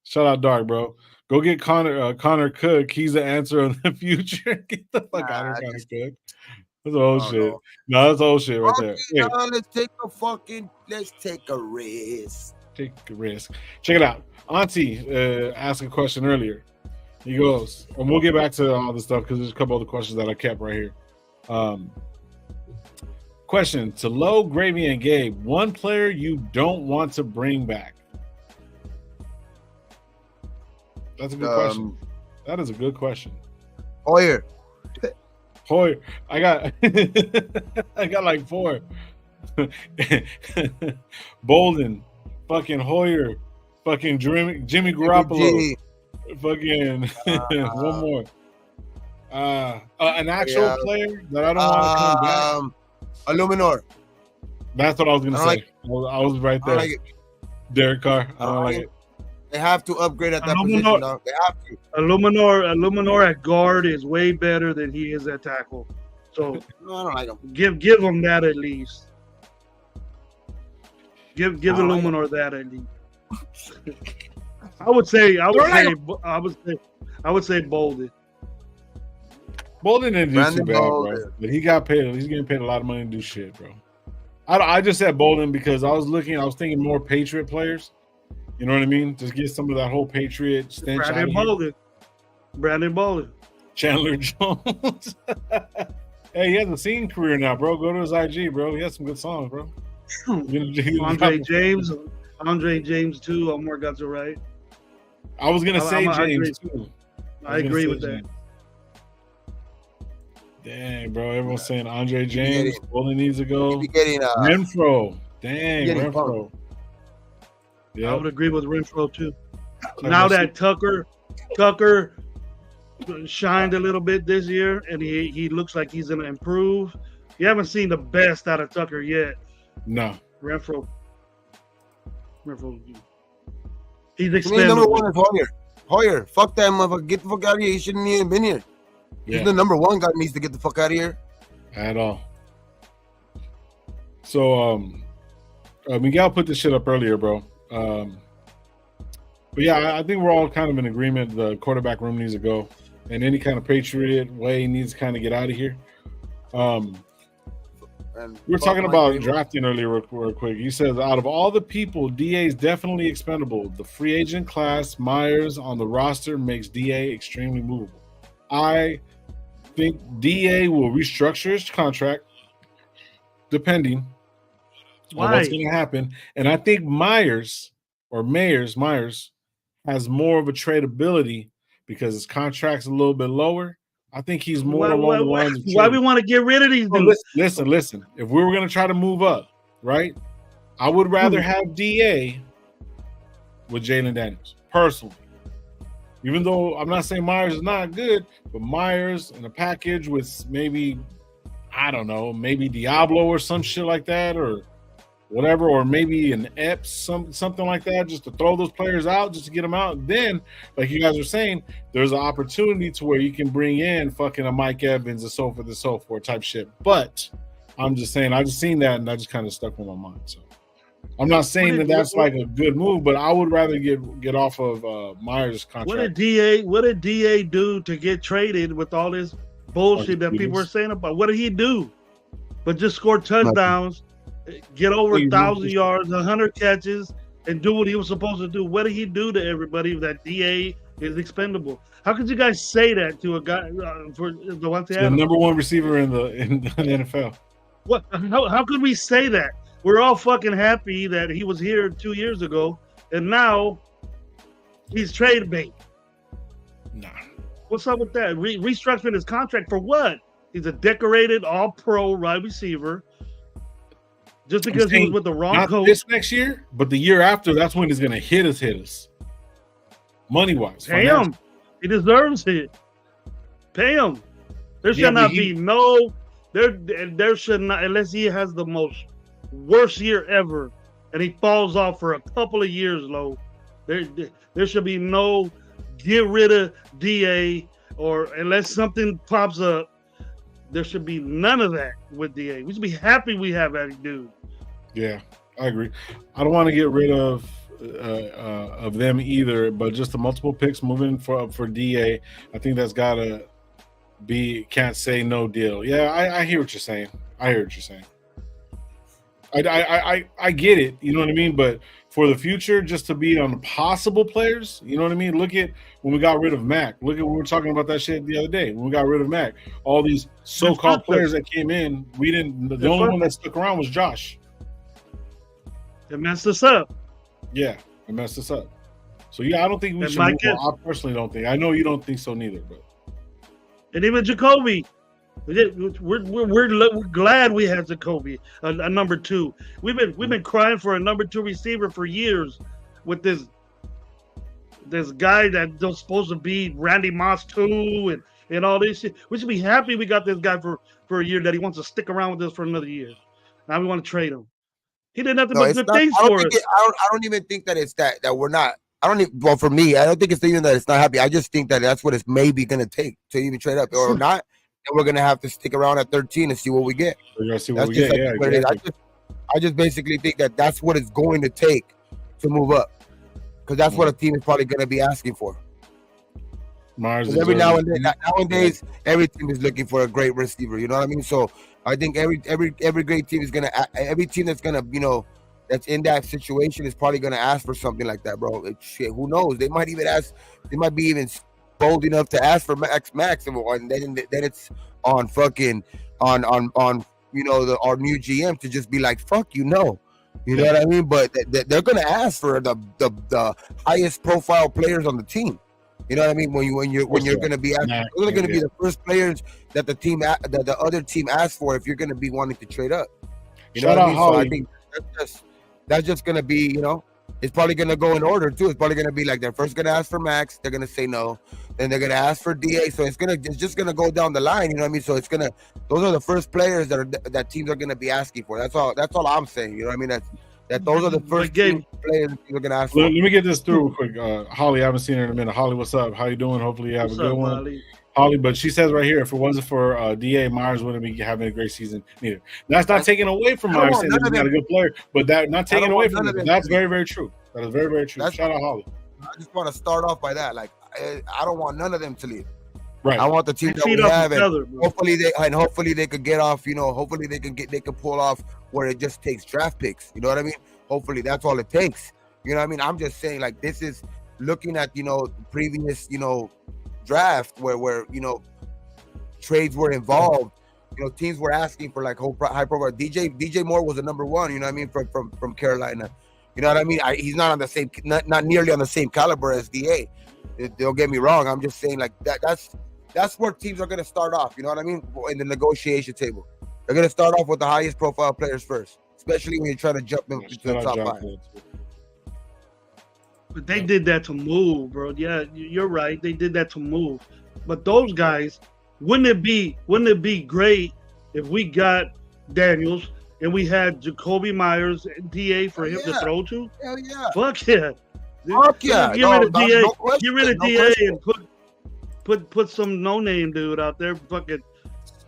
Shout out Dark, bro. Go get Connor Cook. He's the answer of the future. Get the fuck out of Connor Cook. That's old shit. No, that's old shit right there. Yeah. Let's take a risk. Take a risk. Check it out. Auntie asked a question earlier. He goes, and we'll get back to all this stuff because there's a couple other questions that I kept right here. Question to Low, Gravy, and Gabe. One player you don't want to bring back. That's a good question. That is a good question. Hoyer. I got like 4. Bolden, fucking Hoyer, fucking Jimmy Garoppolo, fucking one more. An actual player that I don't want to come back. Illuminor. That's what I was gonna say. I was right there. Like Derek Carr. I don't like it. They have to upgrade at that position. Dog. They have to. Illuminor at guard is way better than he is at tackle. So no, I don't like him. Give him that at least. Give Illuminor that at least. I would say Bolden. Bolden didn't do too bad, bro. But he got paid. He's getting paid a lot of money to do shit, bro. I just said Bolden because I was thinking more Patriot players. You know what I mean? Just get some of that whole Patriot stench out of here. Brandon Bolden. Chandler Jones. Hey, he has a singing career now, bro. Go to his IG, bro. He has some good songs, bro. Andre James too. Omar got it right. I was gonna say James too. I agree with that. Dang, bro. Everyone's saying Andre James. Bolden needs to go. Renfro. Dang, Renfro. Yep. I would agree with Renfro too. Now that Tucker shined a little bit this year, and he looks like he's gonna improve. You haven't seen the best out of Tucker yet. No. Renfro. He's expendable. Number 1 is Hoyer. Fuck that motherfucker. Get the fuck out of here. He shouldn't even been here. Yeah. He's the number 1 guy that needs to get the fuck out of here. at all. So, Miguel put this shit up earlier, bro. But yeah, I think we're all kind of in agreement. The quarterback room needs to go, and any kind of Patriot way needs to kind of get out of here. We were talking about drafting earlier real quick. He says, out of all the people, DA is definitely expendable. The free agent class, Myers on the roster makes DA extremely movable. I think DA will restructure his contract depending on what's going to happen. And I think Myers has more of a tradability because his contract's a little bit lower. I think he's more along the lines of why we want to get rid of these dudes. Listen. If we were going to try to move up, right, I would rather have DA with Jalen Daniels, personally. Even though I'm not saying Myers is not good, but Myers in a package with maybe, I don't know, maybe Diablo or some shit like that, or whatever, or maybe an Epps, something like that, just to throw those players out, just to get them out. Then, like you guys are saying, there's an opportunity to where you can bring in fucking a Mike Evans and so forth type shit. But I'm just saying, I just seen that and that just kind of stuck with my mind. So I'm not saying that that's like a good move, but I would rather get off of Myers' contract. What did DA do to get traded with all this bullshit that people are saying about? What did he do? But just score touchdowns. Get over 1,000 yards, 100 catches, and do what he was supposed to do. What did he do to everybody that DA is expendable? How could you guys say that to a guy for the one the number one receiver in the NFL? What? How could we say that? We're all fucking happy that he was here 2 years ago, and now he's trade bait. Nah. What's up with that? Restructuring his contract for what? He's a decorated all-pro wide receiver. Just because he was with the wrong coach. This next year, but the year after, that's when he's going to hit us. Money-wise. Pay him. He deserves it. Pay him. There should not be there should not, unless he has the most worst year ever and he falls off for a couple of years, Lo. There should be no get rid of DA, or unless something pops up, there should be none of that with DA. We should be happy we have that dude. Yeah, I agree. I don't want to get rid of them either, but just the multiple picks moving for DA, I think that's got to be can't say no deal. Yeah, I hear what you're saying. I get it. You know what I mean? But for the future, just to be on possible players, you know what I mean? Look at when we got rid of Mac. Look at we were talking about that shit the other day. When we got rid of Mac, all these so-called players that came in, we didn't. The only one that stuck around was Josh. It messed us up. Yeah, it messed us up. So yeah, I don't think we should move on. I personally don't think. I know you don't think so neither, but. And even Jacoby. We're glad we had Jacoby, a number two. We've been crying for a number two receiver for years with this guy that's supposed to be Randy Moss too and all this shit. We should be happy we got this guy for a year that he wants to stick around with us for another year. Now we want to trade him. He did nothing but good things for us. I don't even think that it's that we're not. Well, for me, I don't think it's even that it's not happy. I just think that that's what it's maybe going to take to even trade up or not. And we're gonna have to stick around at 13 and see what we get. We're gonna see what we get. Yeah, exactly. I just basically think that that's what it's going to take to move up, because that's what a team is probably gonna be asking for. Every now and then, nowadays, every team is looking for a great receiver. You know what I mean? So I think every great team is gonna, every team that's gonna, that's in that situation is probably gonna ask for something like that, bro. Shit, who knows? They might even ask. They might be even bold enough to ask for max, and then it's on fucking on our new GM to just be like, fuck you know what I mean? But they're gonna ask for the highest profile players on the team. You know what I mean? When you're gonna be asking, those are gonna be the first players that the other team asks for if you're gonna be wanting to trade up. You know what I mean? So I think that's just gonna be, it's probably going to go in order too. It's probably going to be like they're first going to ask for Max. They're going to say no. Then they're going to ask for DA. So it's just going to go down the line. You know what I mean? So those are the first players that teams are going to be asking for. That's all I'm saying. You know what I mean? That those are the first players that we're going to ask for. Let me get this through real quick. Holly, I haven't seen her in a minute. Holly, what's up? How you doing? Hopefully you have a good one. Holly? Holly, but she says right here, if it wasn't for DA, Myers wouldn't be having a great season neither. That's not taking away from Myers saying he's not a good player, but that not taking away from him. That's very, very true. That is very, very true. Shout out Holly. I just want to start off by that. Like, I don't want none of them to leave. Right. I want the team that we have, and hopefully they could get off. You know, hopefully they could pull off where it just takes draft picks. You know what I mean? Hopefully that's all it takes. You know what I mean? I'm just saying, like, this is looking at previous draft where trades were involved. Teams were asking for like high profile. DJ Moore was the number one. You know what I mean? From Carolina. You know what I mean? He's not on the same, not nearly on the same caliber as DA. Don't get me wrong. I'm just saying, like, that's where teams are going to start off. You know what I mean? In the negotiation table, they're going to start off with the highest profile players first, especially when you're trying to jump into the top five. But they did that to move, bro. Yeah, you're right. They did that to move. But those guys, wouldn't it be great if we got Daniels and we had Jacoby Myers and DA for him to throw to? Hell yeah. Fuck yeah. Fuck yeah. Get rid of DA. Get rid of DA and put some no-name dude out there. Fucking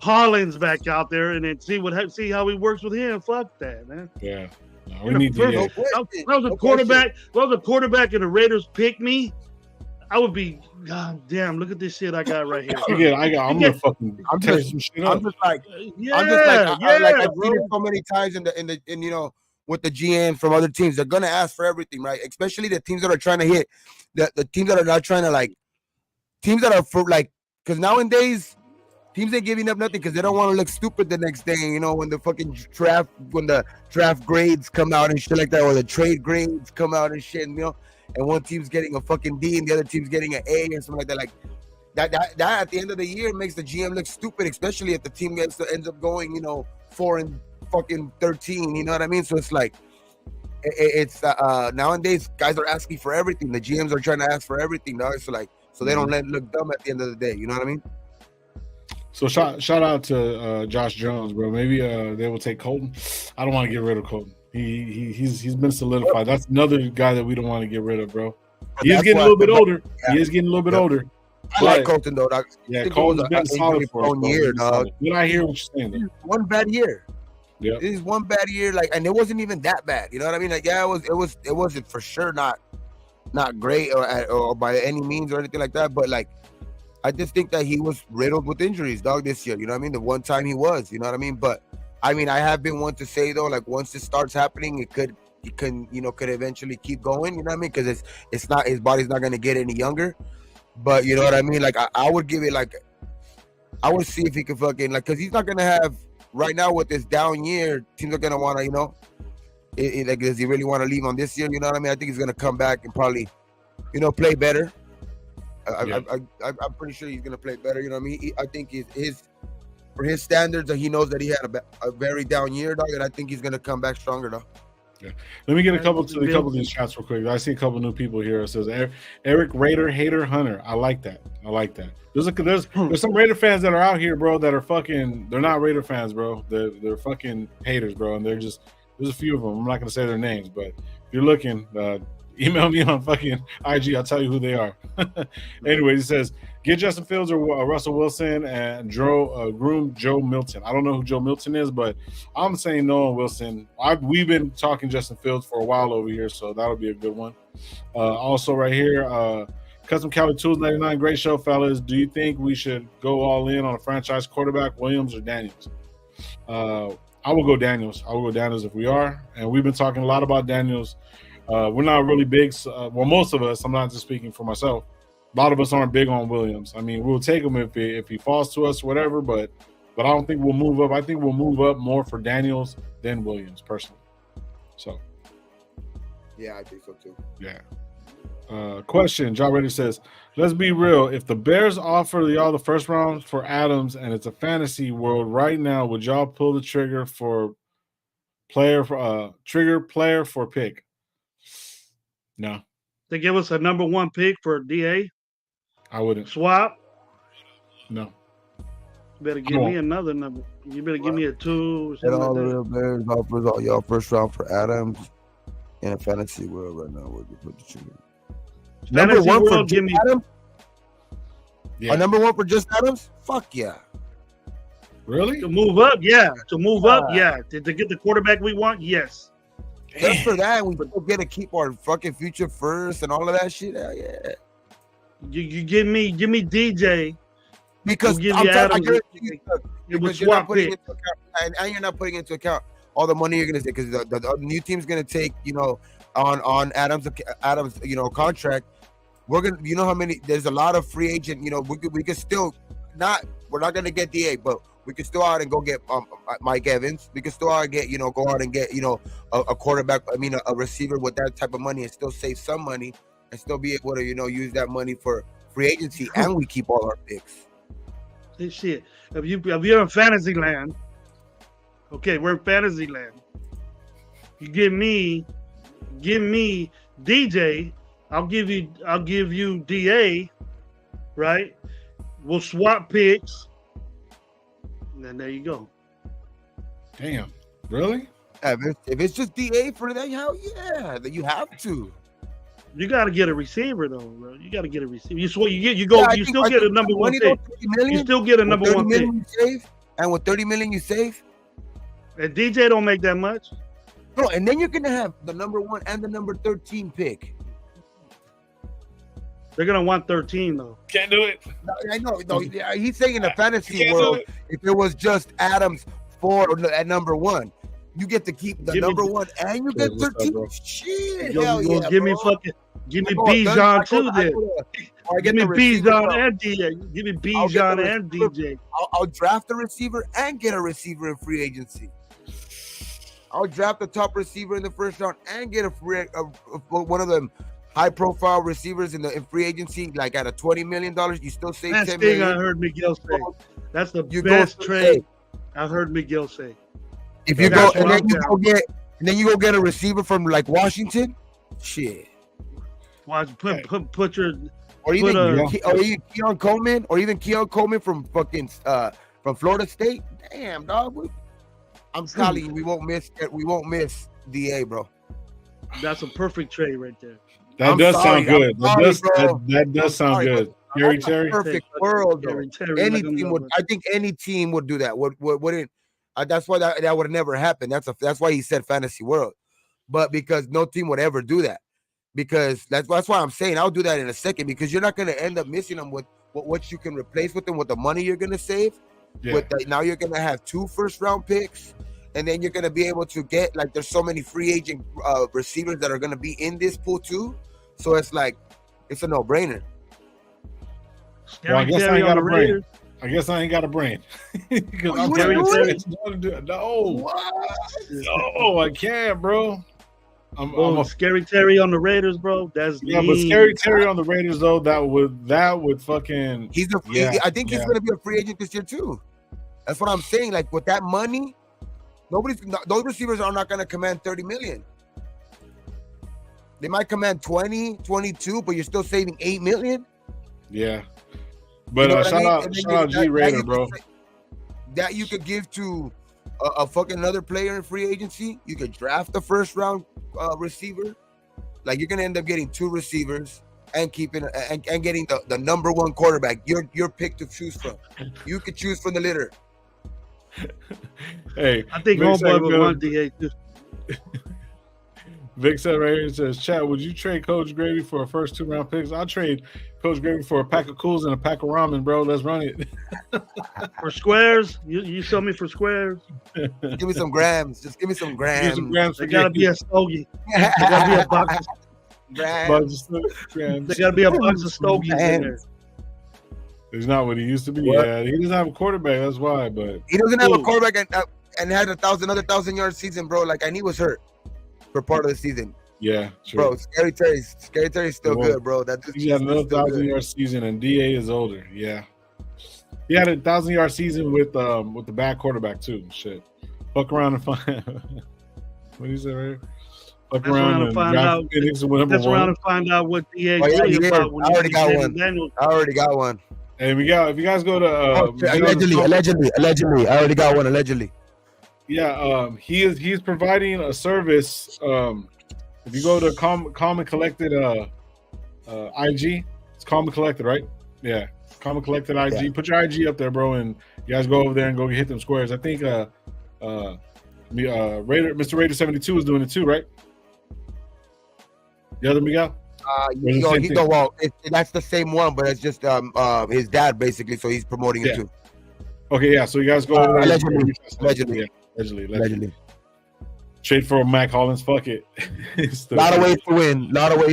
Hollins back out there, and then see how he works with him. Fuck that, man. Yeah. No, we need DA. If I was a quarterback and the Raiders picked me, I would be, God damn, look at this shit I got right here. I'm gonna fucking tear some shit up. I've seen it so many times in with the GM from other teams. They're gonna ask for everything, right? Especially the teams that are trying to hit the teams that are not trying to teams that are for because nowadays teams ain't giving up nothing because they don't want to look stupid the next day. When the draft grades come out and shit like that, or the trade grades come out and shit, and one team's getting a fucking D and the other team's getting an A or something like that. Like that at the end of the year makes the GM look stupid, especially if the team ends up going 4-13. You know what I mean? So it's like it's nowadays guys are asking for everything. The GMs are trying to ask for everything now. So they don't let it look dumb at the end of the day. You know what I mean? So shout out to Josh Jones, bro. Maybe they will take Colton. I don't want to get rid of Colton. He's been solidified. That's another guy that we don't want to get rid of, bro. He is getting a little bit older. He is getting a little bit older. I like Colton though. Yeah, Colton's been solid for a year, dog. Did I hear what you're saying? Though? One bad year. Yeah, this is one bad year. And it wasn't even that bad. You know what I mean? It wasn't for sure not great or by any means or anything like that. But I just think that he was riddled with injuries, dog, this year. You know what I mean? The one time he was. You know what I mean? But I have been one to say though, once it starts happening, it could eventually keep going. You know what I mean? Because it's not, his body's not gonna get any younger. But you know what I mean? I would give it I would see if he could fucking because he's not gonna have right now with this down year. Teams are gonna want to does he really want to leave on this year? You know what I mean? I think he's gonna come back and probably play better. I'm pretty sure he's gonna play better. You know what I mean? I think for his standards, he knows that he had a very down year, dog, and I think he's gonna come back stronger, dog. Yeah. Let me get a couple of these chats real quick. I see a couple new people here. It says Eric Raider Hater Hunter. I like that. There's some Raider fans that are out here, bro, that are fucking. They're not Raider fans, bro. They're fucking haters, bro, and there's a few of them. I'm not gonna say their names, but if you're looking, email me on fucking IG. I'll tell you who they are. Anyway, he says, get Justin Fields or Russell Wilson and groom Joe Milton. I don't know who Joe Milton is, but I'm saying no on Wilson. We've been talking Justin Fields for a while over here, so that'll be a good one. Also right here, Custom Cali Tools 99. Great show, fellas. Do you think we should go all in on a franchise quarterback, Williams or Daniels? I will go Daniels. If we are. And we've been talking a lot about Daniels. We're not really big. Most of us, I'm not just speaking for myself. A lot of us aren't big on Williams. I mean, we'll take him if he falls to us, whatever. But I don't think we'll move up. I think we'll move up more for Daniels than Williams, personally. So, yeah, I think so too. Yeah. Question. John Reddy says, "Let's be real. If the Bears offer y'all the first round for Adams and it's a fantasy world right now, would y'all pull the trigger for player for pick?" No. They give us a number one pick for DA. I wouldn't. Swap. No. You better give me another number. You better give me a 2 or something. All the real Bears offers all y'all first round for Adams in a fantasy world right now. Would you put the trigger? Number one for give me Adams? Yeah. A number one for just Adams? Fuck yeah. Really? To move up, yeah. To move up, yeah. To get the quarterback we want, yes. Just for that, we still get to keep our fucking future first and all of that shit. Hell yeah. You give me DJ. Because We'll give I'm you trying, I Adams. guarantee you, It was because you're not swap putting pick. into account, and you're not putting into account all the money you're gonna take, because the new team's gonna take, on Adams, contract. We're gonna, how many? There's a lot of free agent. We could still not. We're not gonna get DA, but we could still out and go get Mike Evans. We could still out and get go out and get a quarterback. I mean a receiver with that type of money, and still save some money, and still be able to use that money for free agency, and we keep all our picks. This shit. If you're in fantasy land, okay, we're in fantasy land. You give me DJ. I'll give you DA, right? We'll swap picks, and then there you go. Damn. Really? If it's just DA for that, hell yeah, then you have to. You got to get a receiver though, bro. You got to get a receiver. You still get a number one pick. You still get a number one pick. And with 30 million you save. And DJ don't make that much. No, and then you're gonna have the number 1 and the number 13 pick. They're gonna want 13 though. Can't do it. No, I know. No, he's saying in the fantasy world, if it was just Adams at number 1, you get to keep the number 1 and you get 13. Shit, hell yeah, give me Bijan too then. Give me Bijan and DJ. Give me Bijan and DJ. I'll draft a receiver and get a receiver in free agency. I'll draft the top receiver in the first round and get one of them high-profile receivers in free agency, like at a $20 million. You still save $10 million. I heard Miguel say. That's the best trade I heard Miguel say. If you go and then you go get a receiver from like Washington, shit. Put your Keon Coleman from fucking from Florida State. Damn, dog. I'm telling you, we won't miss DA, bro. That's a perfect trade right there. That does sound good. That does sound good. Scary Terry. Perfect world. Any team would. I think any team would do that. Wouldn't. That's why that would never happen. That's why he said fantasy world, but because no team would ever do that. Because that's why I'm saying I'll do that in a second, because you're not going to end up missing them with what you can replace with them with the money you're going to save. Yeah. Now you're going to have 2 first-round picks, and then you're going to be able to get, like, there's so many free agent receivers that are going to be in this pool too. So it's like, it's a no-brainer. Well, I guess I ain't got a brain. I guess I ain't got a brain. No, I can't, bro. I'm a Scary Terry on the Raiders, bro. But Scary Terry on the Raiders, though, that would fucking. I think he's gonna be a free agent this year too. That's what I'm saying. Like with that money, those receivers are not gonna command 30 million. They might command 20, 22, but you're still saving 8 million. Yeah. But shout out G Raider, bro. That you could give to a fucking another player in free agency. You could draft the first round receiver. Like you're gonna end up getting 2 receivers and keeping and getting the number 1 quarterback. Your pick to choose from. You could choose from the litter. Hey, I think homeboy would want DA too. Vic said right here, says, Chad, would you trade Coach Gravy for a first 2-round picks? I'll trade Coach Gravy for a pack of Cools and a pack of ramen, bro. Let's run it. For squares? You sell me for squares? Give me some grams. Just give me some grams. They gotta be a stogie. They gotta be a box. There gotta be a box of stogies in there. He's not what he used to be. What? Yeah, he doesn't have a quarterback. That's why. But he doesn't have a quarterback and had another 1,000-yard season, bro. Like, and he was hurt for part of the season. Yeah, true. Bro, Scary Terry's still good, bro. He had another 1,000-yard season, and DA is older. Yeah, he had a 1,000-yard season with the bad quarterback too. Shit, fuck around and find. What do you say, right here? Fuck around and find out. That's around and find out what DA is really about. I already got one. Hey, if you guys go to allegedly. I already got one allegedly. Yeah, he's providing a service. If you go to Calm and Collected IG, it's Calm and Collected, right? Yeah, Common Collected IG. Yeah. Put your IG up there, bro, and you guys go over there and go hit them squares. I think Mr. Raider 72 is doing it too, right? The other Miguel? That's the same one, but it's just his dad basically, so he's promoting it too. Okay, yeah. So you guys go over there. Allegedly. Straight for Mac Hollins. Fuck it. A lot of ways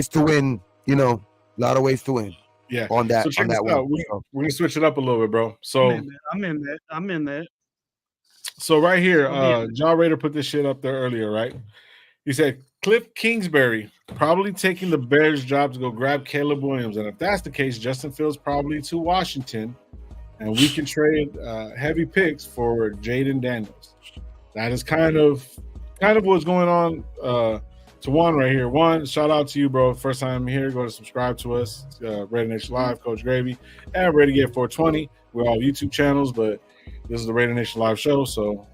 to win. You know, a lot of ways to win. Yeah. On that. So check on this that out. one. We're gonna switch it up a little bit, bro. So I'm in that. So right here, John Raider put this shit up there earlier, right? He said Cliff Kingsbury probably taking the Bears' job to go grab Caleb Williams, and if that's the case, Justin Fields probably to Washington, and we can trade heavy picks for Jaden Daniels. That is kind of what's going on. To Juan right here. Juan, shout out to you, bro. First time here, go to subscribe to us. RaiderNationLive, Coach Gravy, and Renegade 420. We're all YouTube channels, but this is the RaiderNationLive show. So,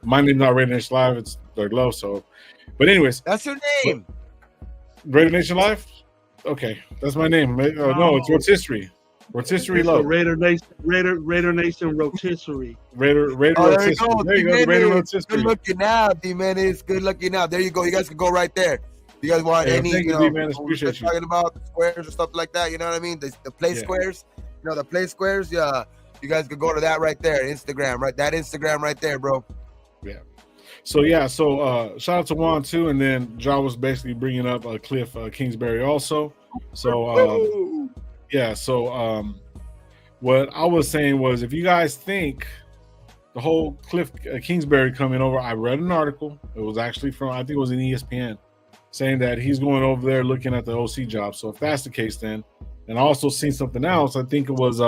my name's not RaiderNationLive. It's Third Low. So, but anyways. That's your name. RaiderNationLive? Okay. That's my name. No, it's What's History. Rotisserie Low. Raider Nation Rotisserie. Raider Rotisserie. There you go. Raider Rotisserie. Good looking out, D-Man. Good looking out. There you go. You guys can go right there. You guys want any, appreciate you. Talking about the squares or stuff like that, you know what I mean? The play squares. You know, the play squares, yeah. You guys could go to that right there. Instagram, right? That Instagram right there, bro. Yeah. So, shout out to Juan, too. And then John was basically bringing up Cliff Kingsbury also. So, what I was saying was, if you guys think the whole Cliff Kingsbury coming over, I read an article. It was actually from, I think it was in ESPN, saying that he's going over there looking at the OC job. So if that's the case, then, and I also seen something else. I think it was,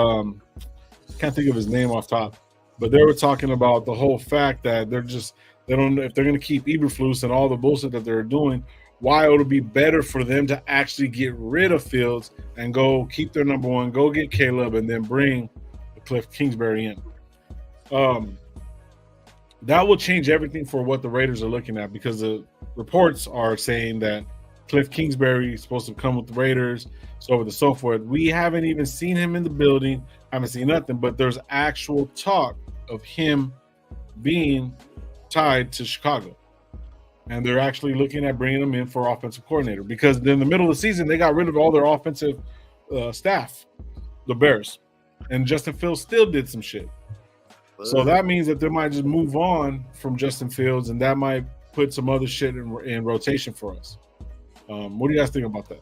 can't think of his name off top, but they were talking about the whole fact that they don't know if they're going to keep Eberflus and all the bullshit that they're doing. Why it would be better for them to actually get rid of Fields and go keep their number one, go get Caleb, and then bring Cliff Kingsbury in. That will change everything for what the Raiders are looking at, because the reports are saying that Cliff Kingsbury is supposed to come with the Raiders, so on and so forth. We haven't even seen him in the building, haven't seen nothing, but there's actual talk of him being tied to Chicago. And they're actually looking at bringing him in for offensive coordinator, because in the middle of the season, they got rid of all their offensive staff, the Bears. And Justin Fields still did some shit. So that means that they might just move on from Justin Fields, and that might put some other shit in rotation for us. What do you guys think about that?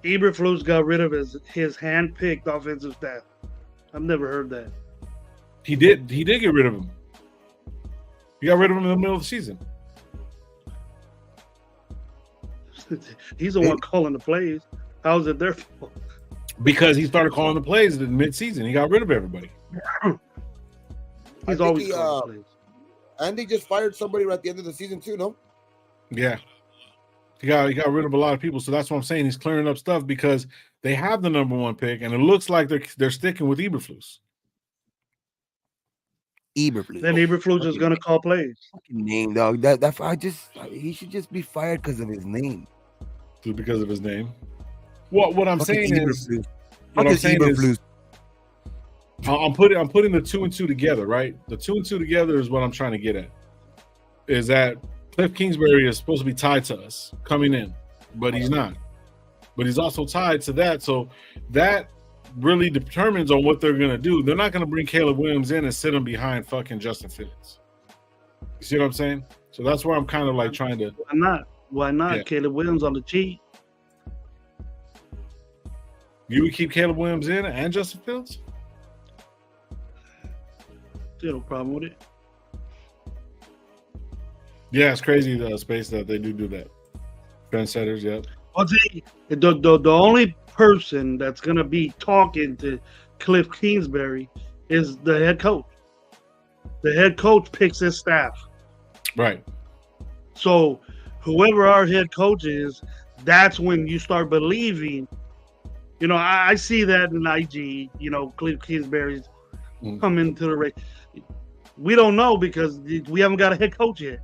Eberflus got rid of his hand-picked offensive staff. I've never heard that. He did get rid of him. He got rid of him in the middle of the season. He's the one calling the plays. How's it their fault? Because he started calling the plays in mid-season. He got rid of everybody. He's always calling plays. And they just fired somebody right at the end of the season too, no? Yeah. He got rid of a lot of people. So that's what I'm saying. He's clearing up stuff because they have the number one pick, and it looks like they're sticking with Eberflus. Then Eberflus is going to call plays. Fucking name, dog. He should just be fired because of his name. Because of his name. What I'm saying is, I'm putting the 2 and 2 together, right? The 2 and 2 together is what I'm trying to get at. Is that Cliff Kingsbury is supposed to be tied to us coming in, but he's not. But he's also tied to that, so that really determines on what they're going to do. They're not going to bring Caleb Williams in and sit him behind fucking Justin Fields. You see what I'm saying? So that's where I'm kind of like trying to. Why not? Yeah. Caleb Williams on the cheat. You would keep Caleb Williams in and Justin Fields? Still no problem with it. Yeah, it's crazy the space that they do that. Trendsetters, yep. The only person that's going to be talking to Cliff Kingsbury is the head coach. The head coach picks his staff. Right. So whoever our head coach is, that's when you start believing. You know, I see that in IG, Cliff Kingsbury's coming to the race. We don't know because we haven't got a head coach yet.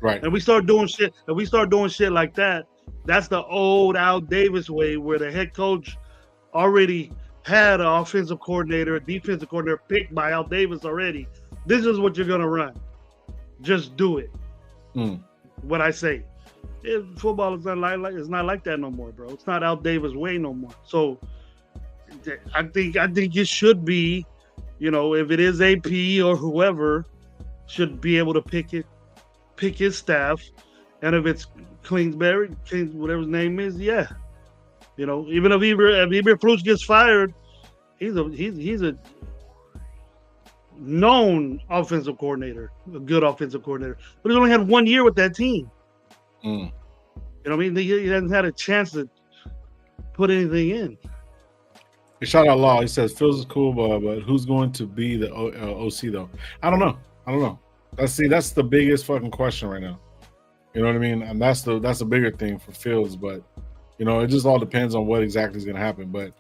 Right. And we start doing shit like that, That's the old Al Davis way, where the head coach already had an offensive coordinator, a defensive coordinator picked by Al Davis already. This is what you're gonna run. Just do it. What I say. Football is not like that no more, bro. It's not Al Davis way no more. So I think it should be, if it is AP or whoever, should be able to pick his staff, and if it's Kingsbury, whatever his name is, yeah. Even if Eberflus gets fired, he's a known offensive coordinator, a good offensive coordinator. But he's only had 1 year with that team. You know what I mean? He hasn't had a chance to put anything in. Shout out Law. He says Phil's is cool, but who's going to be the OC though? I don't know. That's the biggest fucking question right now. You know what I mean? And that's a bigger thing for Fields, but it just all depends on what exactly is going to happen. But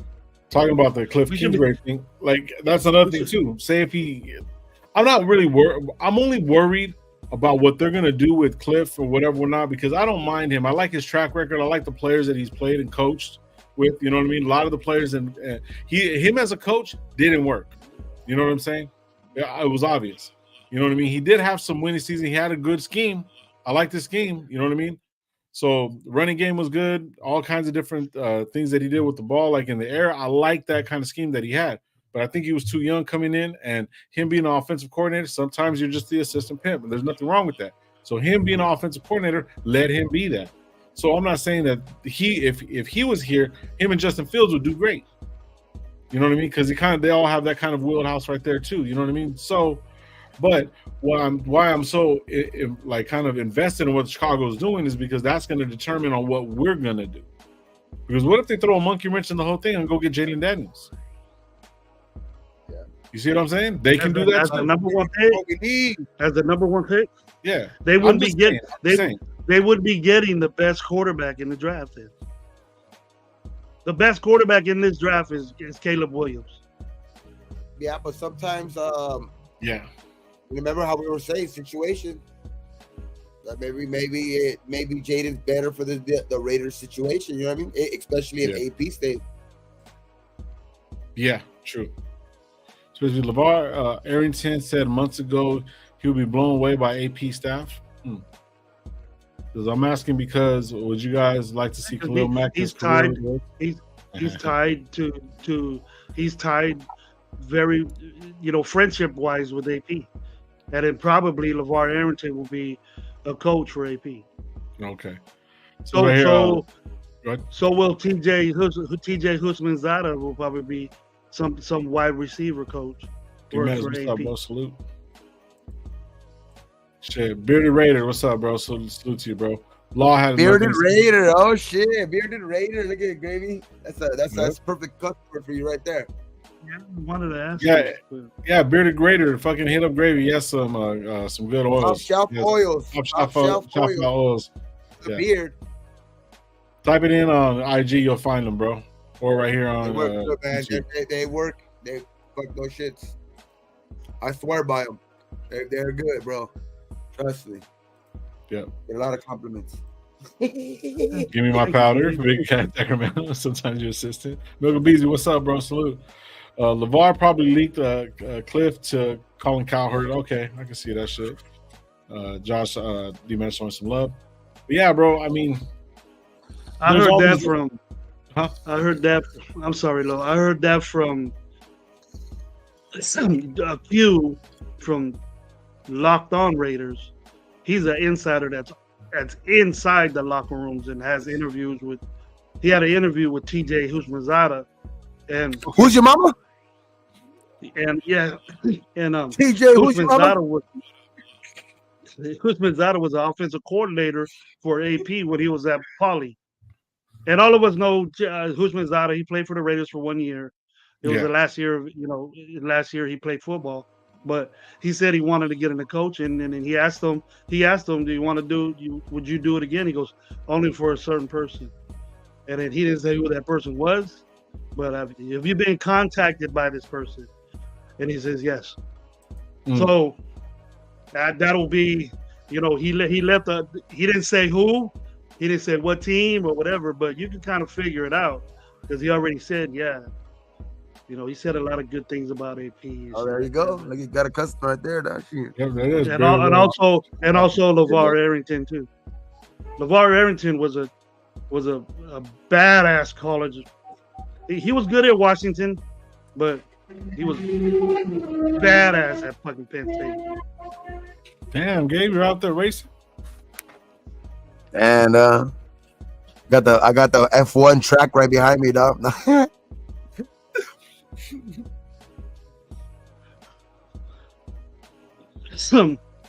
talking about the Cliff Kingsbury thing, like that's another thing too. Say if I'm not really worried. I'm only worried about what they're going to do with Cliff or whatever not, because I don't mind him. I like his track record. I like the players that he's played and coached with. You know what I mean? A lot of the players and him as a coach didn't work. You know what I'm saying? It was obvious. You know what I mean? He did have some winning season. He had a good scheme. I like this scheme. You know what I mean? So running game was good. All kinds of different things that he did with the ball, like in the air. I like that kind of scheme that he had. But I think he was too young coming in, and him being an offensive coordinator, sometimes you're just the assistant pimp, and there's nothing wrong with that. So him being an offensive coordinator, let him be that. So I'm not saying that if he was here, him and Justin Fields would do great. You know what I mean? Because they all have that kind of wheelhouse right there too. You know what I mean? So, but why I'm so kind of invested in what Chicago is doing is because that's going to determine on what we're going to do. Because what if they throw a monkey wrench in the whole thing and go get Jalen Daniels? You see what I'm saying? They can do that as the number one pick. As the number one pick, yeah, they wouldn't be getting. They would be getting the best quarterback in the draft. Then the best quarterback in this draft is Caleb Williams. Yeah, but sometimes, yeah. Remember how we were saying situation that maybe Jaden's better for the Raiders situation. You know what I mean? Especially in AP state. Yeah, true. Especially LeVar Arrington said months ago he would be blown away by AP staff. Because I'm asking because would you guys like to see Khalil Mack? He's tied. He's tied very, friendship wise with AP, and then probably LeVar Arrington will be a coach for AP. Okay. So will TJ Husmanzada will probably be some wide receiver coach. What's up, bro? Salute. Shit, Bearded Raider, what's up, bro? Salute to you, bro. Law had Bearded Raider. Oh shit, Bearded Raider. Look at it, Gravy. That's perfect customer for you right there. Yeah, I wanted to ask. Yeah, Bearded Raider. Fucking hit up Gravy. Yes, some good oils. Top shelf oils. Top shelf oils. The beard. Type it in on IG, you'll find them, bro. Or right here on. They work good, man. They work. They fuck those shits. I swear by them. They're good, bro. Trust me. Yeah. Get a lot of compliments. Give me my powder, Big Cat Deckerman. Sometimes your assistant. Milk Beezy, what's up, bro? Salute. LeVar probably leaked Cliff to Colin Cowherd. Okay, I can see that shit. Josh D-Man showing some love. But yeah, bro, I mean, I heard that from. Huh? I heard that. I'm sorry, Lo. I heard that from a few from Locked On Raiders. He's an insider that's inside the locker rooms and has interviews with. He had an interview with TJ Husmanzada, and who's your mama? And yeah, and TJ Husmanzada was the offensive coordinator for AP when he was at Poly. And all of us know Husmanzada. He played for the Raiders for 1 year. It was the last year, last year he played football. But he said he wanted to get into coaching, and then he asked him, do you want to would you do it again? He goes, only for a certain person. And then he didn't say who that person was, but have you been contacted by this person? And he says yes. So that'll be, he didn't say who, He didn't say what team or whatever, but you can kind of figure it out because he already said, yeah. He said a lot of good things about AP. Oh, there you go. Like you got a customer right there. That shit. Yeah, that is And, very and well. also LeVar Arrington too. LeVar Arrington was a badass college. He was good at Washington, but he was badass at fucking Penn State. Damn, Gabe, you're out there racing. And I got the F1 track right behind me, dog.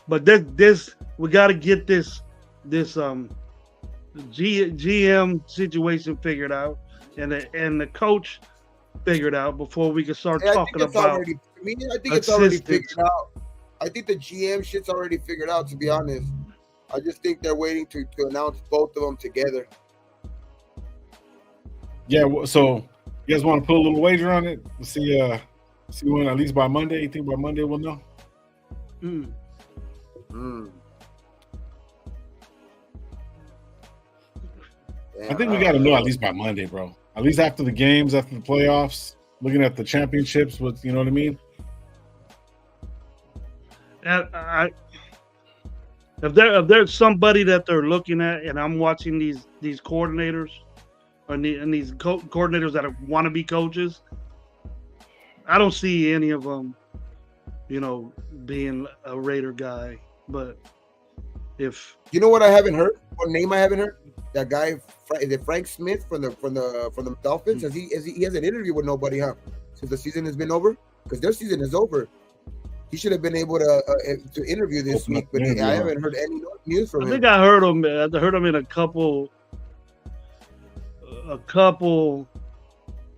But this we got to get this GM situation figured out and the coach figured out before we can start talking about. I think it's already figured out. I think the GM shit's already figured out. To be honest, I just think they're waiting to announce both of them together. Yeah. So you guys want to put a little wager on it? See when at least by Monday. You think by Monday we'll know? I think we got to know at least by Monday, bro. At least after the games, after the playoffs, looking at the championships. You know what I mean? And if there's somebody that they're looking at, and I'm watching these coordinators and these coordinators that want to be coaches, I don't see any of them, being a Raider guy. But if what I haven't heard, what name I haven't heard, that guy is it Frank Smith from the Dolphins? He has an interview with nobody, huh? Since the season has been over, because their season is over. He should have been able to interview this week, but I haven't heard any news from him. I think I heard him. I heard him in a couple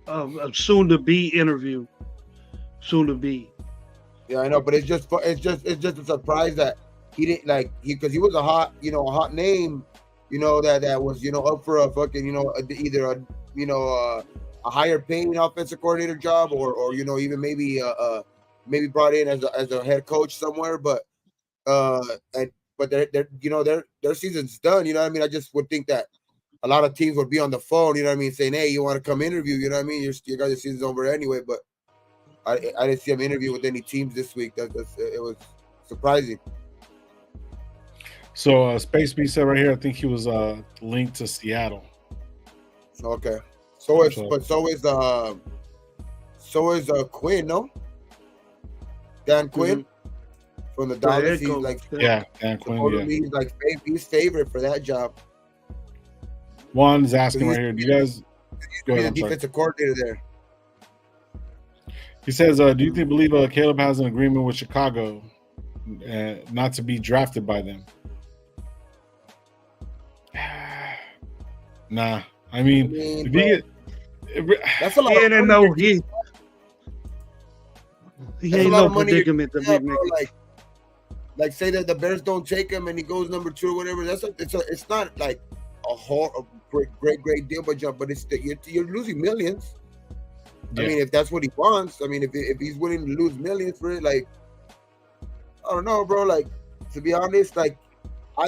of soon to be interview. Soon to be. Yeah, I know, but it's just a surprise that he didn't because he was a hot name, that was up for a fucking either a higher paying offensive coordinator job or even maybe maybe brought in as a head coach somewhere, but their season's done. You know what I mean? I just would think that a lot of teams would be on the phone. You know what I mean? Saying, hey, you want to come interview? You know what I mean? You got your season's over anyway. But I didn't see him interview with any teams this week. It was surprising. So Space B said right here, I think he was linked to Seattle. Okay. So is Quinn, no? Dan Quinn from the Dolphins. He's Dan Quinn. He's he's favorite for that job. Juan's asking right here. Do you guys go ahead? The defensive coordinator there. He says, "Do you believe Caleb has an agreement with Chicago not to be drafted by them?" Nah. I mean if that's a lot. He ain't no predicament to be making. Like say that the Bears don't take him and he goes number 2 or whatever. It's not like a great deal, but you're losing millions. Yeah. I mean, if that's what he wants, I mean, if he's willing to lose millions for it, I don't know, bro. To be honest, I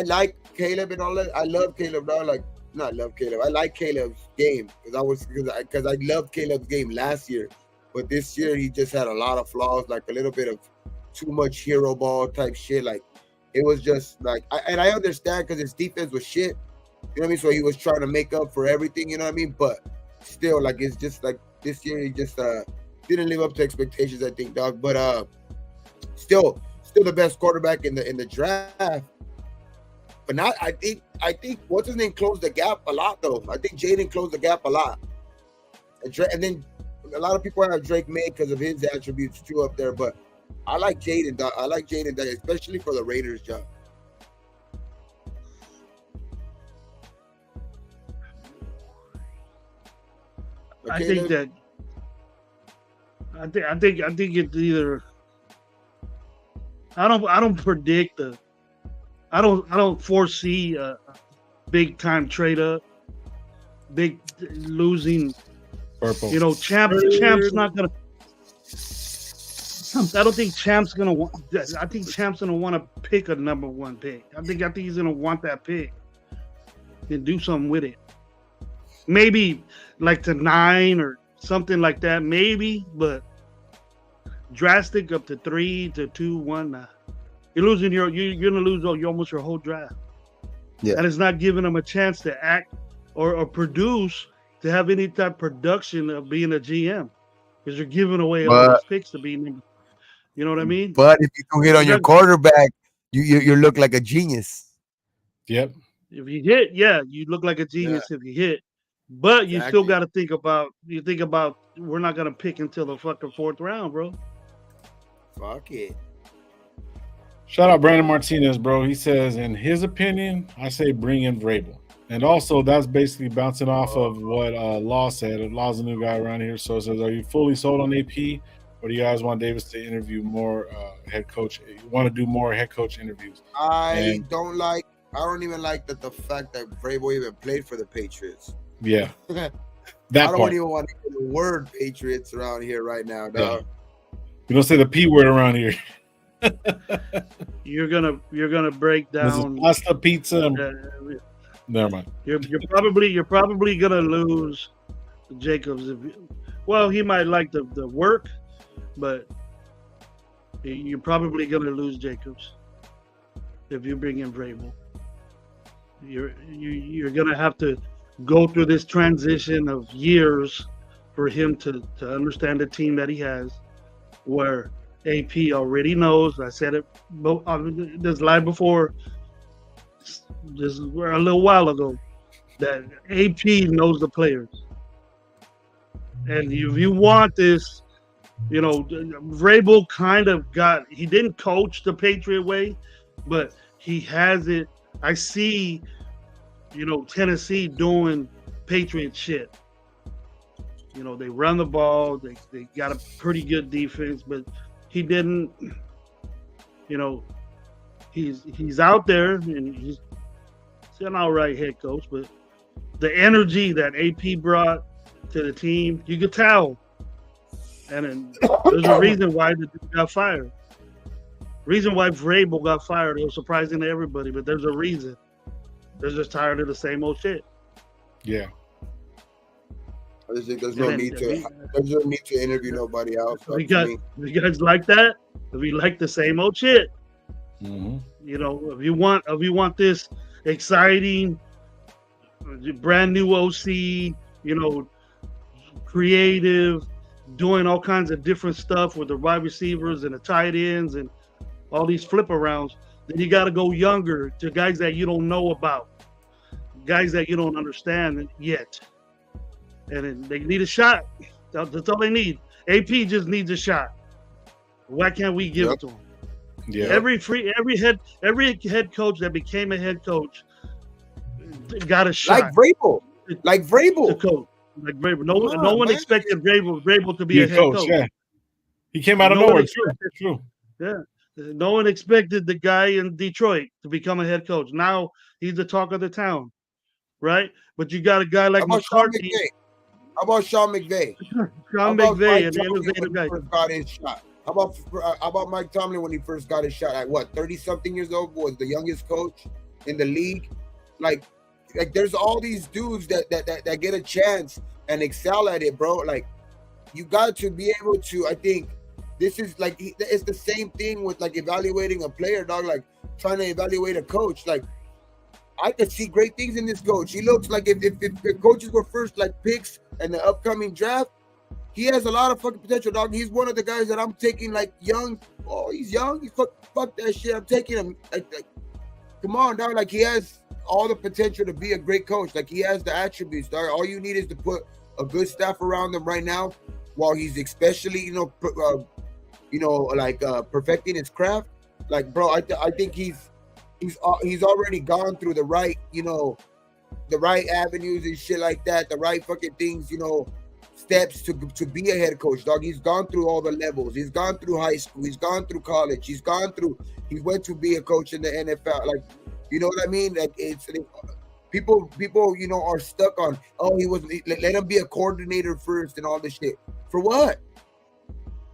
like Caleb and all that. I love Caleb, dog. Not love Caleb. I like Caleb's game because I loved Caleb's game last year. But this year, he just had a lot of flaws, a little bit of too much hero ball type shit. It was just and I understand because his defense was shit. You know what I mean? So he was trying to make up for everything, you know what I mean? But still, it's just this year, he just didn't live up to expectations, I think, dog. But still the best quarterback in the draft. But not, I think what's his name closed the gap a lot, though. I think Jaden closed the gap a lot. And then a lot of people have Drake May because of his attributes too up there, but I like Jaden. I like Jaden, especially for the Raiders job. I think it's either. I don't predict I don't foresee a big time trade up, big losing. Purple. Champ's not gonna. I don't think Champ's gonna want. I think Champ's gonna want to pick a number 1 pick. I think he's gonna want that pick. and do something with it. Maybe like to 9 or something like that, maybe, but drastic up to 3 to 2, 1. Nah. You're losing you're gonna lose almost your whole draft. Yeah. And it's not giving them a chance to act or produce, to have any type of production of being a GM, because you're giving away all these picks to be number. You know what I mean? But if you can hit on your quarterback, you look like a genius. Yep. If you hit, you look like a genius if you hit. But you still got to think about. We're not gonna pick until the fucking 4th round, bro. Fuck it. Shout out Brandon Martinez, bro. He says, in his opinion, I say bring in Vrabel. And also, that's basically bouncing off of what Law said. Law's a new guy around here. So it says, are you fully sold on AP? Or do you guys want Davis to interview more head coach? You want to do more head coach interviews? I don't even like the fact that Vrabel even played for the Patriots. Yeah. I don't even want to hear the word Patriots around here right now, dog. Yeah. You don't say the P word around here. You're gonna break down pasta, pizza. Never mind. You're probably gonna lose Jacobs. He might like the work, but you're probably gonna lose Jacobs if you bring in Vrabel. You're gonna have to go through this transition of years for him to understand the team that he has, where AP already knows. I said it this live before, this a little while ago, that AP knows the players. And if you want this, Vrabel kind of he didn't coach the Patriot way, but he has it. I see, Tennessee doing Patriot shit. They run the ball. They got a pretty good defense, but he didn't. He's out there and he's an all right head coach, but the energy that AP brought to the team, you could tell. And then there's a reason why the dude got fired. Reason why Vrabel got fired. It was surprising to everybody, but there's a reason. They're just tired of the same old shit. Yeah. I just think there's no need to interview nobody else. You guys like that? If you like the same old shit, mm-hmm. If you want this exciting, brand new OC, creative, doing all kinds of different stuff with the wide receivers and the tight ends and all these flip arounds, then you got to go younger, to guys that you don't know about, guys that you don't understand yet. And they need a shot. That's all they need. AP just needs a shot. Why can't we give it to him? Yeah. Every head coach that became a head coach got a shot. Like Vrabel. To coach. Like Vrabel. No one expected Vrabel to be a head coach. Yeah. He came out of nowhere. True. Yeah. No one expected the guy in Detroit to become a head coach. Now he's the talk of the town, right? But you got a guy like McCarthy. How about Sean McVay? Sean McVay, an innovative guy. First got his shot. How about Mike Tomlin when he first got his shot? At what, 30-something years old, was the youngest coach in the league? Like there's all these dudes that get a chance and excel at it, bro. Like, you got to be able to. I think this is it's the same thing with evaluating a player, dog. Like trying to evaluate a coach. Like, I could see great things in this coach. He looks like if coaches were first picks in the upcoming draft, he has a lot of fucking potential, dog. He's one of the guys that I'm taking young. Oh, he's young. He fuck that shit. I'm taking him. Come on, dog. He has all the potential to be a great coach. He has the attributes, dog. All you need is to put a good staff around him right now, while he's especially perfecting his craft. Bro, I think he's already gone through the right, the right avenues and shit like that, the right fucking things, steps to be a head coach, dog. He's gone through all the levels. He's gone through high school. He's gone through college. He went to be a coach in the NFL. You know what I mean? It's people, are stuck on, let him be a coordinator first and all this shit. For what?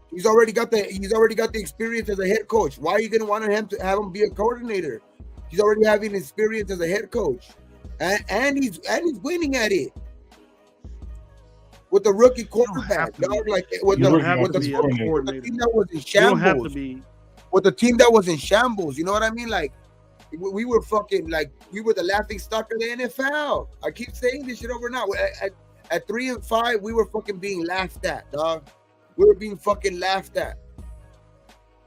He's already got the experience as a head coach. Why are you gonna want him to have him be a coordinator? He's already having experience as a head coach. and he's winning at it with the rookie quarterback. Dog, like with the team that was in shambles. You don't have to be with the team that was in shambles. You know what I mean? Like we were fucking like we were the laughing stock of the NFL. I keep saying this shit over now. At 3-5, we were fucking being laughed at, dog. We were being fucking laughed at.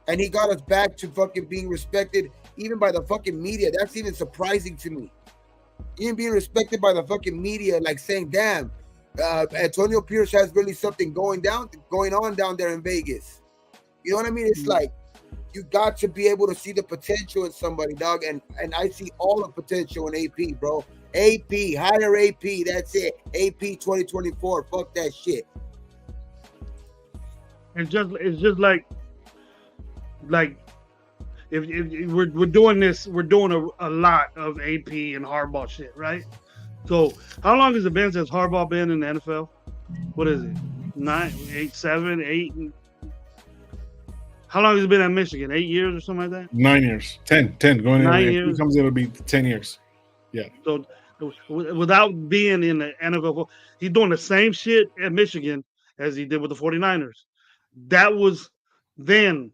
And he got us back to fucking being respected even by the fucking media. That's even surprising to me. Even being respected by the fucking media, like saying, damn, Antonio Pierce has really something going on down there in Vegas. You know what I mean? It's like you got to be able to see the potential in somebody, dog. And I see all the potential in AP, bro. AP, hire AP. That's it. AP 2024. Fuck that shit. It's just like if we're doing this, we're doing a lot of AP and Harbaugh shit, right? So how long has it been since Harbaugh been in the NFL? What is it? 9, 8, 7, 8? How long has it been at Michigan? 8 years or something like that? 9 years. 10 going 9 in. years. If he comes in, it'll be 10 years. Yeah. So without being in the NFL, he's doing the same shit at Michigan as he did with the 49ers. That was then.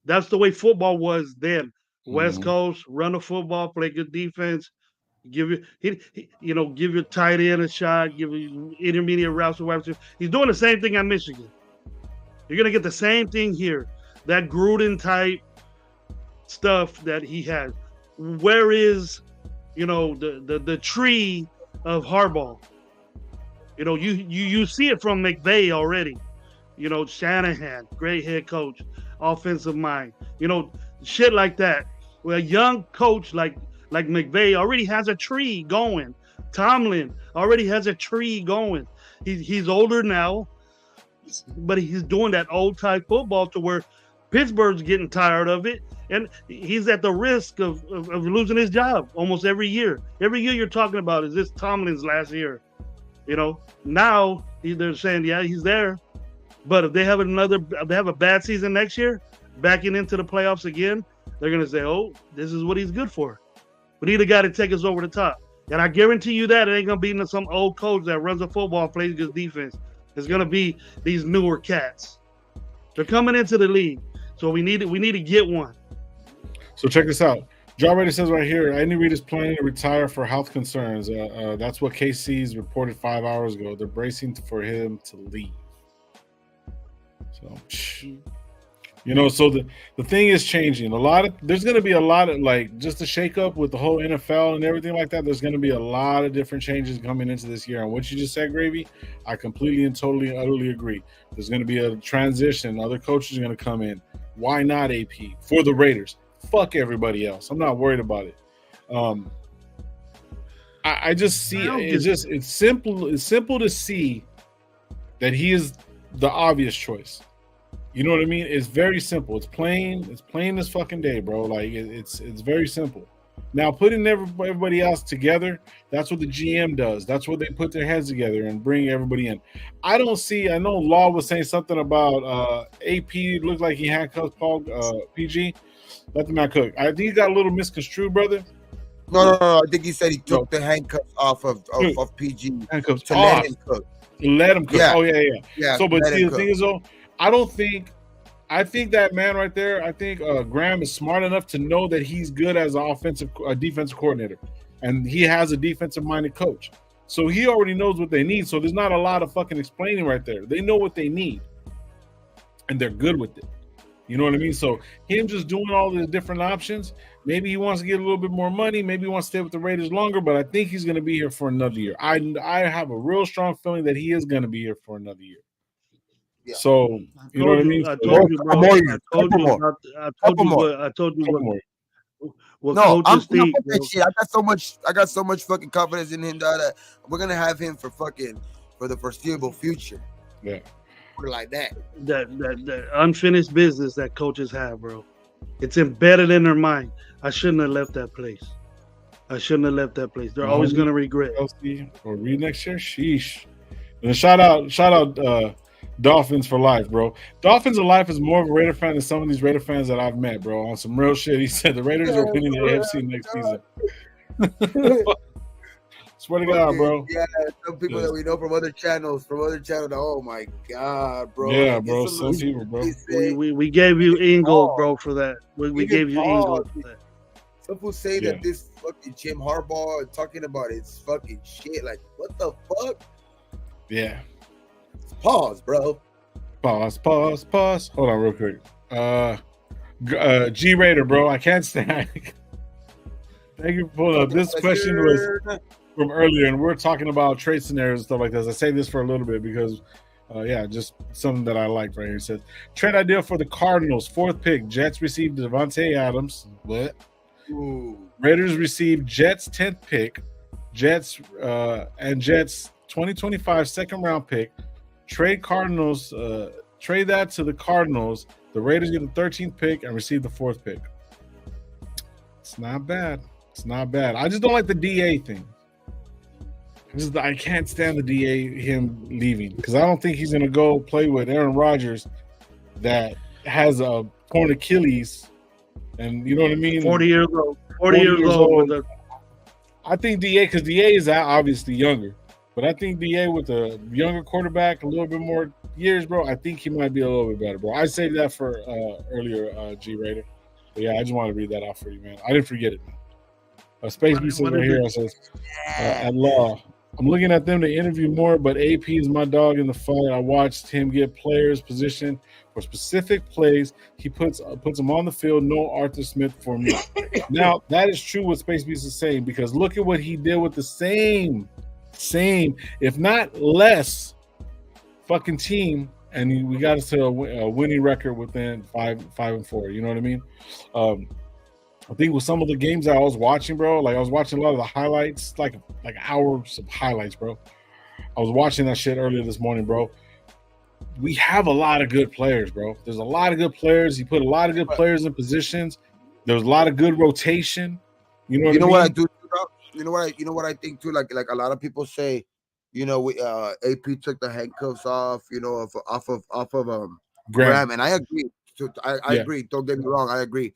That's the way football was then. West Coast, run the football, play good defense, give your tight end a shot, give you intermediate routes to wide receiver. He's doing the same thing at Michigan. You're gonna get the same thing here. That Gruden type stuff that he has. Where is, the tree of Harbaugh? You see it from McVay already. Shanahan, great head coach, offensive mind. Shit like that. Where a young coach like McVay already has a tree going. Tomlin already has a tree going. He's older now, but he's doing that old type football to where Pittsburgh's getting tired of it, and he's at the risk of losing his job almost every year. Every year you're talking about is this Tomlin's last year. Now they're saying, yeah, he's there, but if they have a bad season next year, backing into the playoffs again, they're gonna say, oh, this is what he's good for. We need a guy to take us over the top. And I guarantee you that it ain't gonna be some old coach that runs a football and plays good defense. It's gonna be these newer cats. They're coming into the league, so we need to get one. So check this out. John Raider says right here, Andy Reid is planning to retire for health concerns. That's what KC's reported 5 hours ago. They're bracing for him to leave. So, so the thing is changing. There's going to be a lot of, like, just a shakeup with the whole NFL and everything like that. There's going to be a lot of different changes coming into this year. And what you just said, Gravy, I completely and totally and utterly agree. There's going to be a transition. Other coaches are going to come in. Why not AP for the Raiders? Fuck everybody else. I'm not worried about it. I just see it's simple. It's simple to see that he is the obvious choice. You know what I mean? It's very simple. It's plain this fucking day, bro. Like it's very simple. Now putting everybody else together, that's what the GM does. That's what they put their heads together and bring everybody in. I know Law was saying something about AP looked like he handcuffed Paul PG. Let them not cook. I think he got a little misconstrued, brother. No. I think he said he took the handcuffs off of PG handcuffs to let him cook. Let him cook. Yeah. Oh yeah. So, but see, the cook. thing is, though, I think that man right there, I think Graham is smart enough to know that he's good as a defensive coordinator, and he has a defensive-minded coach. So he already knows what they need. So there's not a lot of fucking explaining right there. They know what they need, and they're good with it. You know what I mean? So him just doing all the different options, maybe he wants to get a little bit more money. Maybe he wants to stay with the Raiders longer, but I think he's going to be here for another year. I have a real strong feeling that he is going to be here for another year. Yeah. So, you know what I mean? I told you, bro. I told you what no, I'm think, that shit. I got so much fucking confidence in him that we're going to have him for the foreseeable future. Yeah. Like that unfinished business that coaches have, bro. It's embedded in their mind. I shouldn't have left that place. They're always gonna regret. Or read next year. Sheesh. And shout out Dolphins for life, bro. Dolphins for life is more of a Raider fan than some of these Raider fans that I've met, bro. On some real shit. He said the Raiders are winning the AFC next season. Swear to God, bro. Yeah, some people that we know from other channels. Oh my God, bro. Yeah, Like, bro. it's Some people, bro. We gave you Ingo, bro, for that. We Even gave you Paul. Ingo for that. Some people say Yeah. that this fucking Jim Harbaugh talking about it's fucking shit. Like, what the fuck? Yeah. Pause, bro. Pause. Hold on real quick. G Raider, bro. I can't stand. Thank you for pulling up. This question was from earlier, and we're talking about trade scenarios and stuff like this. I say this for a little bit because, just something that I liked right here. It says, trade idea for the Cardinals, 4th pick. Jets received Devontae Adams. What? Ooh. Raiders received Jets 10th pick. Jets 2025 2nd-round pick. Trade that to the Cardinals. The Raiders get the 13th pick and receive the 4th pick. It's not bad. I just don't like the DA thing. I can't stand the DA, him leaving, because I don't think he's going to go play with Aaron Rodgers that has a torn Achilles, and you know what I mean? 40 years old. 40 years old. I think DA, because DA is obviously younger, but I think DA with a younger quarterback, a little bit more years, bro, I think he might be a little bit better, bro. I saved that for earlier, G Raider. But yeah, I just want to read that out for you, man. I didn't forget it, man. Space Beast right here. It says, at law, I'm looking at them to interview more, but AP is my dog in the fight. I watched him get players positioned for specific plays. He puts them on the field. No Arthur Smith for me. Now, that is true what Space Beast is saying, because look at what he did with the same, if not less, fucking team, and we got us to a winning record within 5-4. You know what I mean? I think with some of the games that I was watching, bro, like I was watching a lot of the highlights, like hours of highlights, bro. I was watching that shit earlier this morning, bro. We have a lot of good players, bro. There's a lot of good players. He put a lot of good players in positions. There's a lot of good rotation. You know what I do? You know what I think too. Like a lot of people say, AP took the handcuffs off. Off of Graham, and I agree. I agree. Don't get me wrong. I agree,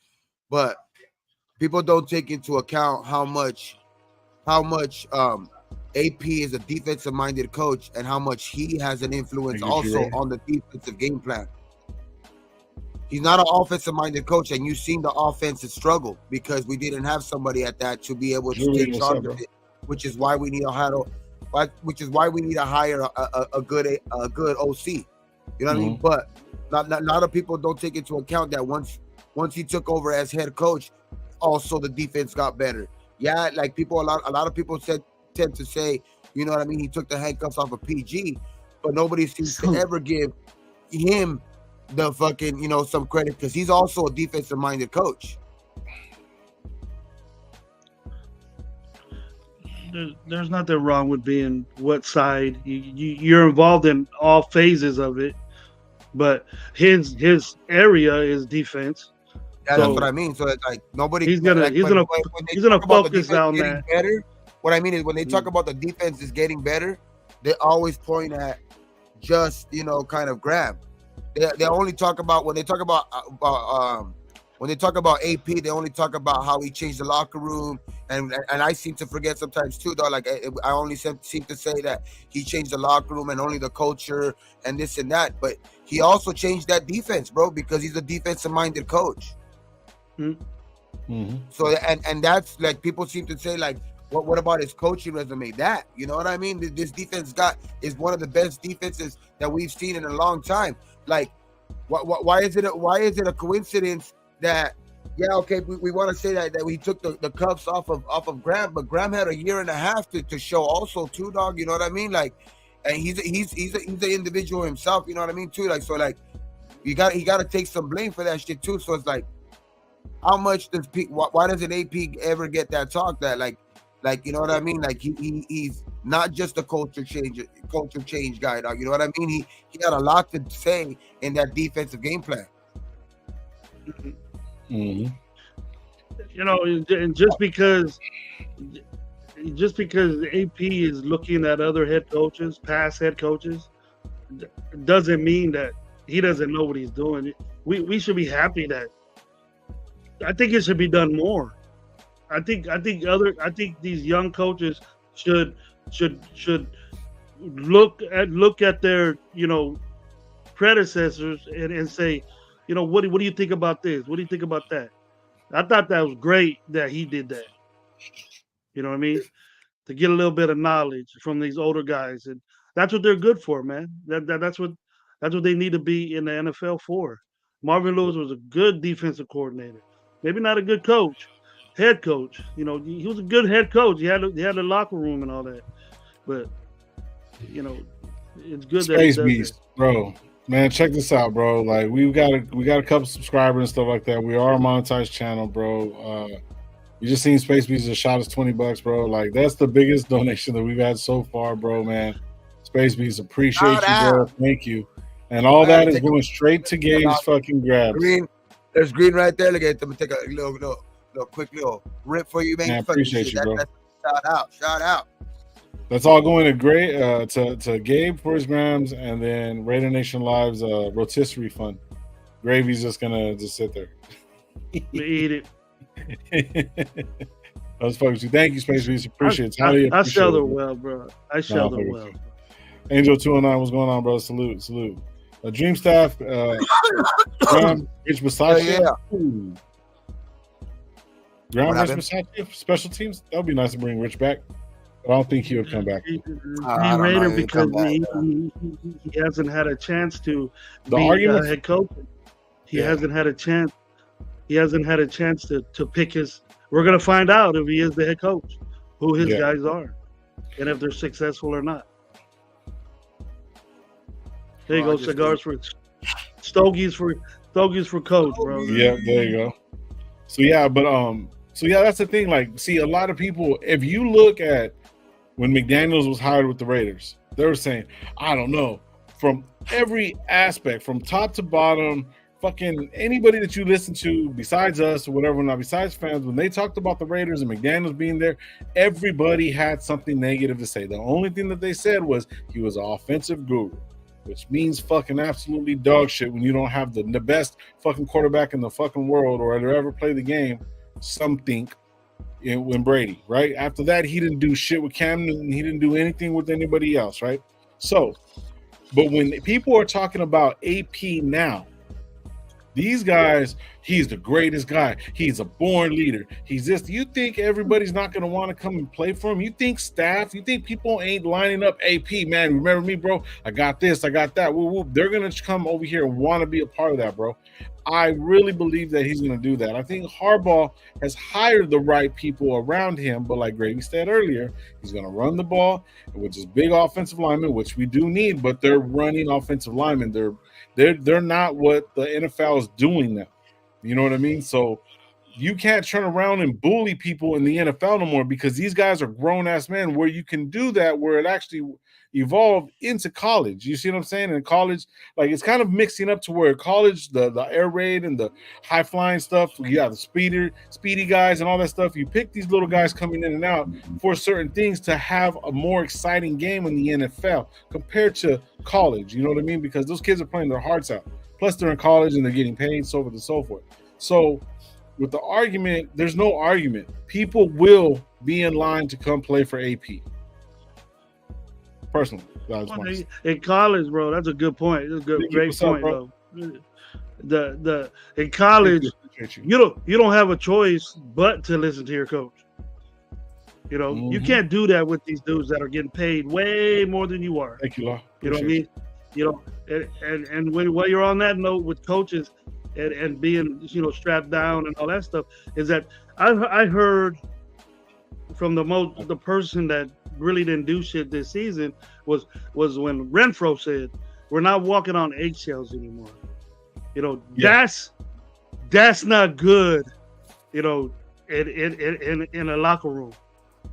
but people don't take into account how much AP is a defensive-minded coach and how much he has an influence also on the defensive game plan. He's not an offensive-minded coach, and you've seen the offensive struggle because we didn't have somebody at that to be able to take charge of it, which is why we need to hire a good OC. You know what I mean? But not a lot of people don't take into account that once he took over as head coach, also the defense got better. Yeah, like a lot of people tend to say, you know what I mean, he took the handcuffs off of PG, but nobody seems to ever give him the fucking, some credit, because he's also a defensive minded coach. There's nothing wrong with being what side you're involved in all phases of it, but his area is defense. Yeah, that's what I mean. So it's like nobody. He's gonna focus on that. Better, what I mean is when they talk about the defense is getting better, they always point at just kind of Graham. They only talk about when they talk about AP, they only talk about how he changed the locker room, and I seem to forget sometimes too, though. Like I only seem to say that he changed the locker room and only the culture and this and that, but he also changed that defense, bro, because he's a defensive-minded coach. Mm-hmm. So and that's like people seem to say like, what about his coaching resume? That, you know what I mean? This defense is one of the best defenses that we've seen in a long time. Like, why is it a coincidence that we want to say that we took the cuffs off of Graham, but Graham had a year and a half to show also too, dog. You know what I mean? Like, and he's an individual himself. You know what I mean too? Like, so like, he got to take some blame for that shit too. So it's like, how much does why doesn't AP ever get that talk that like you know what I mean? Like he's not just a culture change guy, dog. You know what I mean? He had a lot to say in that defensive game plan. Mm-hmm. And just because AP is looking at other past head coaches, doesn't mean that he doesn't know what he's doing. We should be happy that. I think it should be done more. I think these young coaches should look at their predecessors and say, what do you think about this? What do you think about that? I thought that was great that he did that. You know what I mean? To get a little bit of knowledge from these older guys, and that's what they're good for, man. That's what they need to be in the NFL for. Marvin Lewis was a good defensive coordinator, maybe not a good coach, head coach. He was a good head coach. He had a locker room and all that, but it's good that he Space does Beast, that. bro. Man, check this out, bro. Like we got a couple subscribers and stuff like that. We are a monetized channel, bro. You just seen Space Beast just shot us $20, bro. Like that's the biggest donation that we've had so far, bro, man. Space Beast, appreciate you, bro. Thank you. And all that is going straight to Gabe's fucking grabs. Green, there's green right there. Look at, let me take a little quick little rip for you, man. Man, appreciate you, bro. Shout out. That's all going to Gabe for his grams, and then Raider Nation Live's rotisserie fund. Gravy's just gonna sit there. We eat it. I was fucking with you. Thank you, Space Beast. Appreciate it. I shelter well, bro. I shelter well. Angel 209, what's going on, bro? Salute. Dream Staff, Graham Rich Versace. Graham Rich Versace, special teams. That would be nice to bring Rich back. But I don't think he would come back. Raider because he hasn't had a chance to be head coach. He hasn't had a chance. He hasn't had a chance to pick his. We're gonna find out if he is the head coach, who his guys are, and if they're successful or not. There you go, cigars for stogies for coach, bro. Yeah, there you go. So that's the thing. Like, see, a lot of people, if you look at when McDaniels was hired with the Raiders, they were saying, I don't know, from every aspect, from top to bottom, fucking anybody that you listen to besides us or whatever, not besides fans, when they talked about the Raiders and McDaniels being there, everybody had something negative to say. The only thing that they said was he was an offensive guru, which means fucking absolutely dog shit when you don't have the best fucking quarterback in the fucking world or ever play the game. Some think when Brady, right? After that, he didn't do shit with Cam Newton. He didn't do anything with anybody else, right? So, but when people are talking about AP now, these guys, he's the greatest guy. He's a born leader. He's this. You think everybody's not going to want to come and play for him? You think people ain't lining up AP, man? Remember me, bro? I got this. I got that. Woo, woo. They're going to come over here and want to be a part of that, bro. I really believe that he's going to do that. I think Harbaugh has hired the right people around him, but like Grady said earlier, he's going to run the ball with his big offensive linemen, which we do need, but they're running offensive linemen. They're not what the NFL is doing now. You know what I mean? So you can't turn around and bully people in the NFL no more because these guys are grown-ass men where you can do that, where it actually evolved into college. You see what I'm saying? In college, like it's kind of mixing up to where college, the air raid and the high-flying stuff, the speedy guys and all that stuff, you pick these little guys coming in and out for certain things to have a more exciting game in the NFL compared to college. You know what I mean? Because those kids are playing their hearts out. Plus, they're in college and they're getting paid, so forth and so forth. So with the argument, there's no argument. People will be in line to come play for AP. Personally, in college, bro, that's a good point. That's a great point, bro. In college, you don't have a choice but to listen to your coach. You know, you can't do that with these dudes that are getting paid way more than you are. Thank you, Law. You know what I mean? You know, and while you're on that note with coaches and being strapped down and all that stuff, is that I heard from the person that really didn't do shit this season was when Renfro said we're not walking on eggshells anymore. You know, that's not good. You know, in a locker room,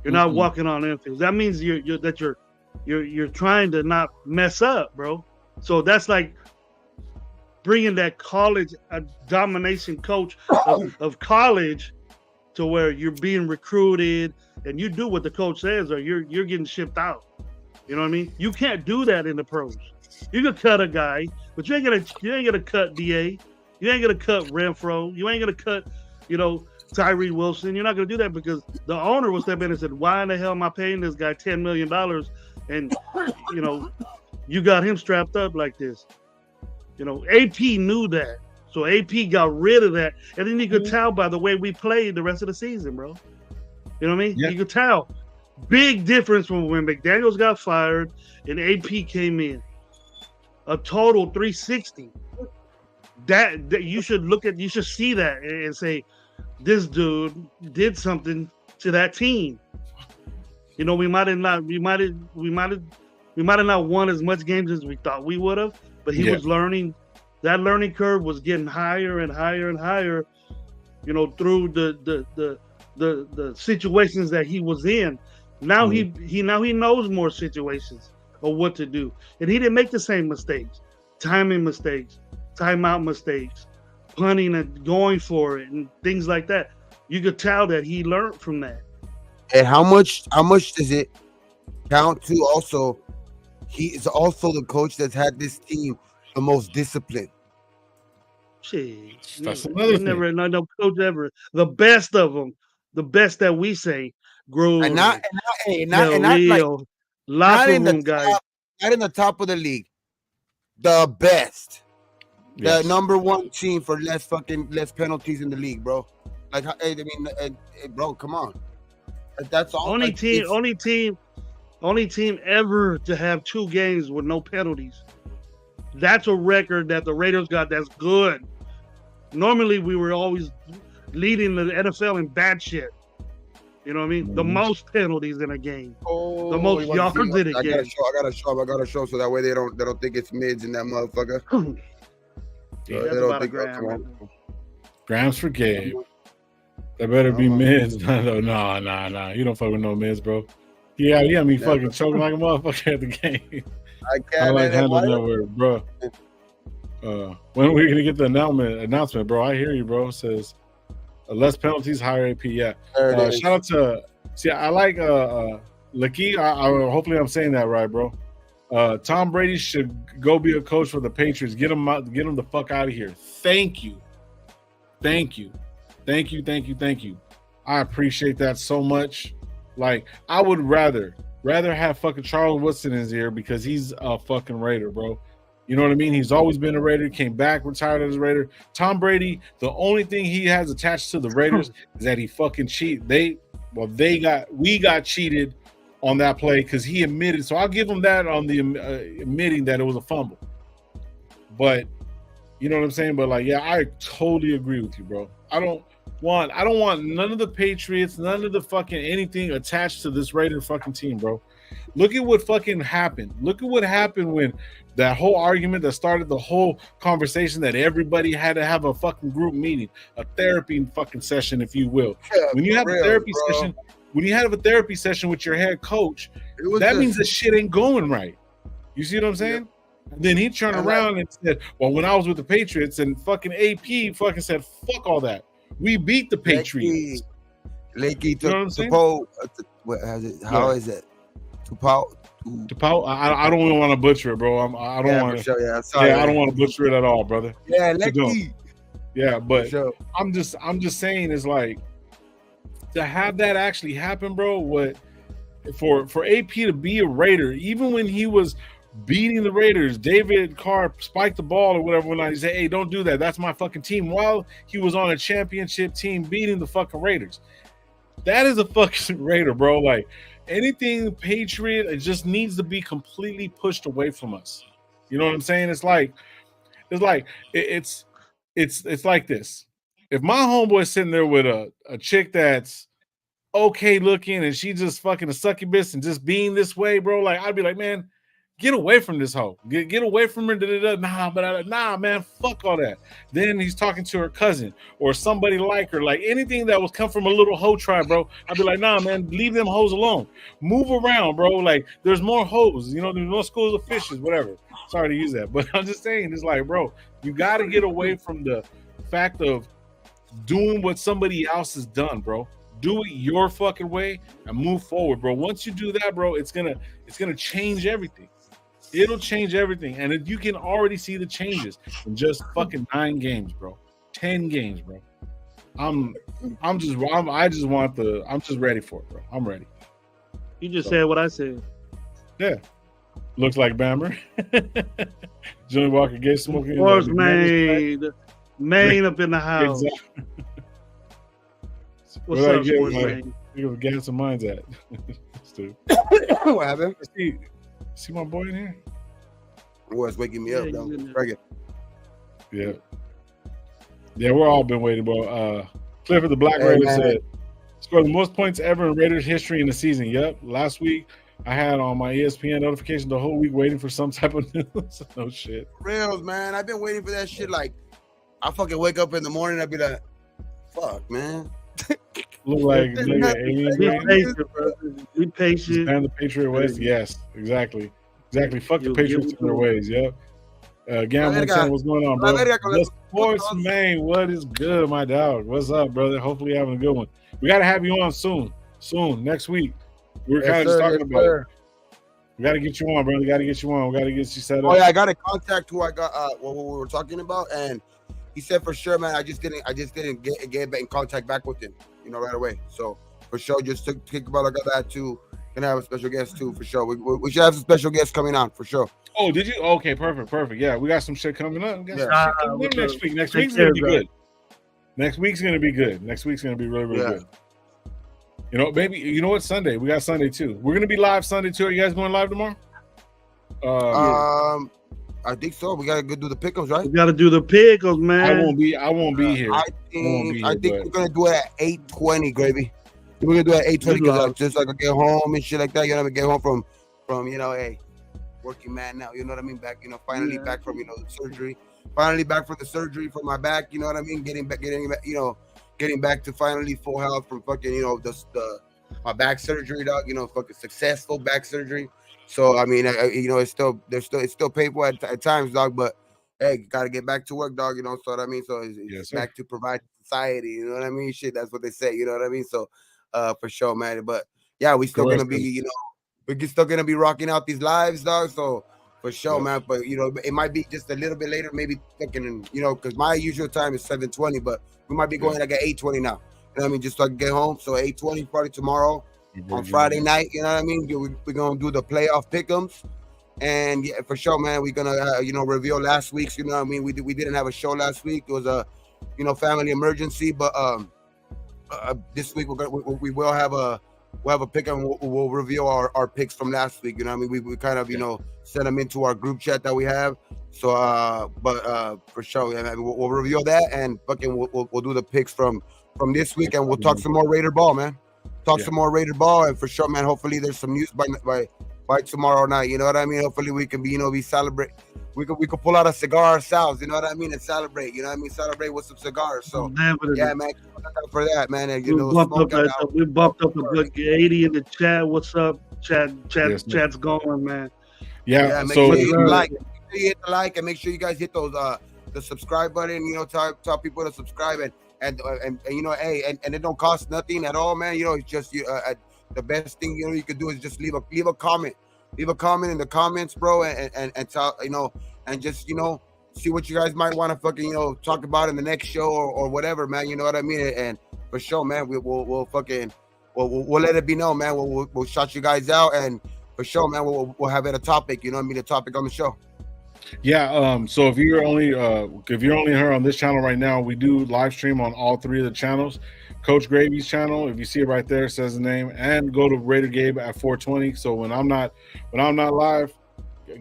you're not walking on eggshells. That means you're trying to not mess up, bro. So that's like bringing that college domination coach of college to where you're being recruited and you do what the coach says or you're getting shipped out. You know what I mean? You can't do that in the pros. You can cut a guy, but you ain't gonna cut DA. You ain't gonna cut Renfro. You ain't gonna cut, Tyree Wilson. You're not going to do that because the owner will step in and said, "Why in the hell am I paying this guy $10 million? And you got him strapped up like this." AP knew that, so AP got rid of that, and then you could tell by the way we played the rest of the season, bro. You know what I mean? Yeah. You could tell. Big difference from when McDaniels got fired and AP came in. A total 360. That you should see that and say, this dude did something to that team. We might have not won as much games as we thought we would have, but he was learning. That learning curve was getting higher and higher and higher, through the situations that he was in. Now he knows more situations of what to do, and he didn't make the same mistakes, timing mistakes, timeout mistakes, punting and going for it, and things like that. You could tell that he learned from that. And how much does it count to? Also, he is also the coach that's had this team the most disciplined. Shit, that's another thing. Never, no coach ever. The best of them, the best that we say, grow and not real locker room guys. Not in the top of the league. The best. Yes. The number one team for less penalties in the league, bro. Like, bro, come on. That's all. Only team ever to have 2 games with no penalties. That's a record that the Raiders got. That's good. Normally, we were always leading the NFL in bad shit. You know what I mean? The most penalties in a game. The most yards in a game. I gotta show so that way they don't think it's mids in that motherfucker. Yeah, that's about a gram. Grams for Gabe. That better be mids. No. You don't fuck with no mids, bro. Yeah, I mean, fucking choking like a motherfucker at the game. I like handling that word, bro. When are we gonna get the announcement, bro? I hear you, bro. It says less penalties, higher AP. Yeah. Shout out to. See, I like Lucky. Hopefully, I'm saying that right, bro. Tom Brady should go be a coach for the Patriots. Get him the fuck out of here. Thank you. I appreciate that so much. Like, I would rather have fucking Charles Woodson in his ear because he's a fucking Raider, bro. You know what I mean? He's always been a Raider, came back, retired as a Raider. Tom Brady, the only thing he has attached to the Raiders is that he fucking cheated. We got cheated on that play because he admitted. So I'll give him that on the admitting that it was a fumble. But you know what I'm saying? But like, yeah, I totally agree with you, bro. I don't want none of the Patriots, none of the fucking anything attached to this Raider fucking team, bro. Look at what fucking happened. Look at what happened when that whole argument that started the whole conversation that everybody had to have a fucking group meeting, a therapy fucking session, if you will. Yeah, when you have a therapy session, when you have a therapy session with your head coach, that means the shit ain't going right. You see what I'm saying? Yeah. And then he turned around and said, well, when I was with the Patriots, and fucking AP fucking said, fuck all that. We beat the Patriots. Lakey how is it? Tupau? I don't even want to butcher it, bro. I don't want to. I don't want to butcher it at all, brother. Yeah, Lakey. Yeah, but I'm just saying, it's like to have that actually happen, bro. What for AP to be a Raider, even when he was beating the Raiders, David Carr spiked the ball or whatever. When I say, hey, don't do that. That's my fucking team. While he was on a championship team beating the fucking Raiders. That is a fucking Raider, bro. Like anything Patriot, it just needs to be completely pushed away from us. You know what I'm saying? It's like this. If my homeboy's sitting there with a chick that's okay looking and she just fucking a succubus and just being this way, bro, like I'd be like, man, get away from this hoe. Get away from her. Nah, man, fuck all that. Then he's talking to her cousin or somebody like her, like anything that was come from a little hoe tribe, bro. I'd be like, nah, man, leave them hoes alone. Move around, bro. Like there's more hoes. You know, there's more schools of fishes, whatever. Sorry to use that, but I'm just saying, it's like, bro, you got to get away from the fact of doing what somebody else has done, bro. Do it your fucking way and move forward, bro. Once you do that, bro, it's gonna change everything. It'll change everything, and you can already see the changes in just fucking 9 games, bro. 10 games, bro. I'm just ready for it, bro. I'm ready. You just said what I said. Yeah. Looks like Bammer. Johnny Walker gave smoking. Of course, Maine up in the house. Exactly. What's up, Sports Maine? You got some minds at. What happened? See my boy in here? Oh, it's waking me up, though. Yeah. Yeah, we're all been waiting, bro. Clifford the Black Raider said, scored the most points ever in Raiders history in the season. Yep. Last week, I had on my ESPN notification the whole week waiting for some type of news. No shit. Reals, man. I've been waiting for that shit. Like, I fucking wake up in the morning, I'd be like, fuck, man. Look like alien. Be patient, brother. Be patient. And the Patriot ways. Yes, exactly. Fuck the Patriots and their ways. Yep. Gambling, what's going on, bro? The Sports Maine, what is good, my dog? What's up, brother? Hopefully you're having a good one. We got to have you on soon, next week. We're kind of just talking about it. We got to get you on, brother. We got to get you on. We got to get you set up. Oh, yeah, I got to contact who I got, what we were talking about, and he said for sure, man, I just didn't get in contact back with him, right away. So, for sure, just think about that, too. Gonna have a special guest too, for sure. We should have some special guests coming on, for sure. Oh, did you? Okay, perfect. Yeah, we got some shit coming up. Next week. Next week's gonna be good. Next week's gonna be good. Next week's gonna be really good. Maybe what? Sunday. We got Sunday too. We're gonna be live Sunday too. Are you guys going live tomorrow? I think so. We gotta go do the pickles, right? We gotta do the pickles, man. I won't be here. I think we're gonna do it at 8:20, Gravy. We're gonna do it at 8:20 because just like I get home and shit like that. Get home from working man now. You know what I mean? Back, finally back from the surgery. Finally back from the surgery for my back. You know what I mean? Getting back, getting back to finally full health from fucking my back surgery, dog. Fucking successful back surgery. So I mean, it's still painful at times, dog. But hey, gotta get back to work, dog. So what I mean. So it's back to provide society. You know what I mean? Shit, that's what they say. You know what I mean? So. For sure, man. But yeah, we still gonna be, we're still gonna be rocking out these lives, dog. So for sure, man. But it might be just a little bit later, maybe fucking, because my usual time is 7:20, but we might be going like at 8:20 now. You know what I mean? Just so I can get home. So 8:20 probably tomorrow on Friday night. You know what I mean? We're gonna do the playoff pick'ems, and yeah, for sure, man. We're gonna reveal last week's. You know what I mean? We didn't have a show last week. It was a family emergency, but this week we will have a pick and we'll reveal our picks from last week. You know what I mean? We kind of send them into our group chat that we have. So but for sure, yeah, man, we'll reveal that and fucking we'll do the picks from this week and we'll talk some more Raider ball, man. Some more Raider ball, and for sure, man. Hopefully there's some news by tomorrow night. You know what I mean? Hopefully we can be celebrate. We could pull out a cigar ourselves, you know what I mean, and celebrate. You know what I mean? Celebrate with some cigars. So yeah, man, for that, man. And, we bumped up a good 80 in the chat. What's up, chat? Chat's going, man. Yeah. Make so sure you hit the like, and make sure you guys hit those the subscribe button. Tell people to subscribe and hey, and it don't cost nothing at all, man. It's just the best thing you could do is just leave a comment. Leave a comment in the comments, bro, and tell and just see what you guys might want to fucking talk about in the next show or whatever, man. You know what I mean? And for sure, man, we'll let it be known, man. We'll shout you guys out, and for sure, man, we'll have it a topic. You know what I mean? A topic on the show. Yeah. So if you're only here on this channel right now, we do live stream on all three of the channels. Coach Gravy's channel, if you see it right there, it says the name, and go to Raider Gabe at 420. So when I'm not live,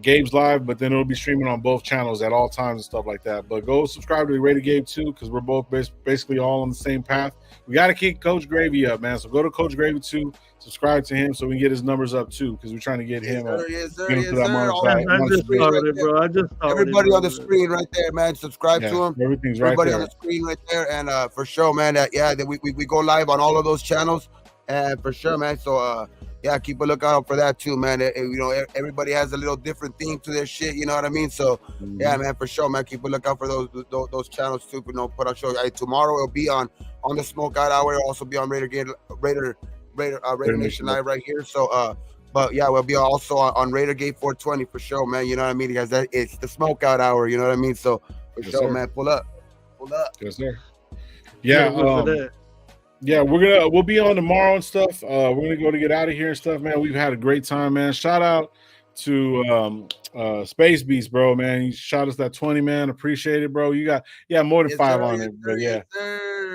Gabe's live, but then it'll be streaming on both channels at all times and stuff like that. But go subscribe to Raider Gabe too, because we're both basically all on the same path. We got to keep Coach Gravy up, man. So go to Coach Gravy too, subscribe to him so we can get his numbers up too, because we're trying to get him up. Yes, sir. Everybody on the screen right there, man. Subscribe to him. Everything's Everybody right there. on the screen right there, and for sure, man. That we go live on all of those channels, and for sure, man. So yeah, keep a lookout for that too, man. Everybody has a little different theme to their shit. You know what I mean? So yeah, man, for sure, man. Keep a lookout for those channels too. Put out shows. Tomorrow it'll be on the Smoke Out Hour. It'll also be on RaiderNationLive right here. So but yeah, we'll be also on RaiderGate 420 for sure, man. You know what I mean? Because it's the Smoke Out Hour. You know what I mean? So for sure, man. Pull up. Yes, sir. Yeah, Good for that. yeah, we'll be on tomorrow and stuff. We're gonna go to get out of here and stuff, man. We've had a great time, man. Shout out to Space Beast, bro, man. You shot us that 20, man. Appreciate it, bro. You got more than 5 on it, but yeah.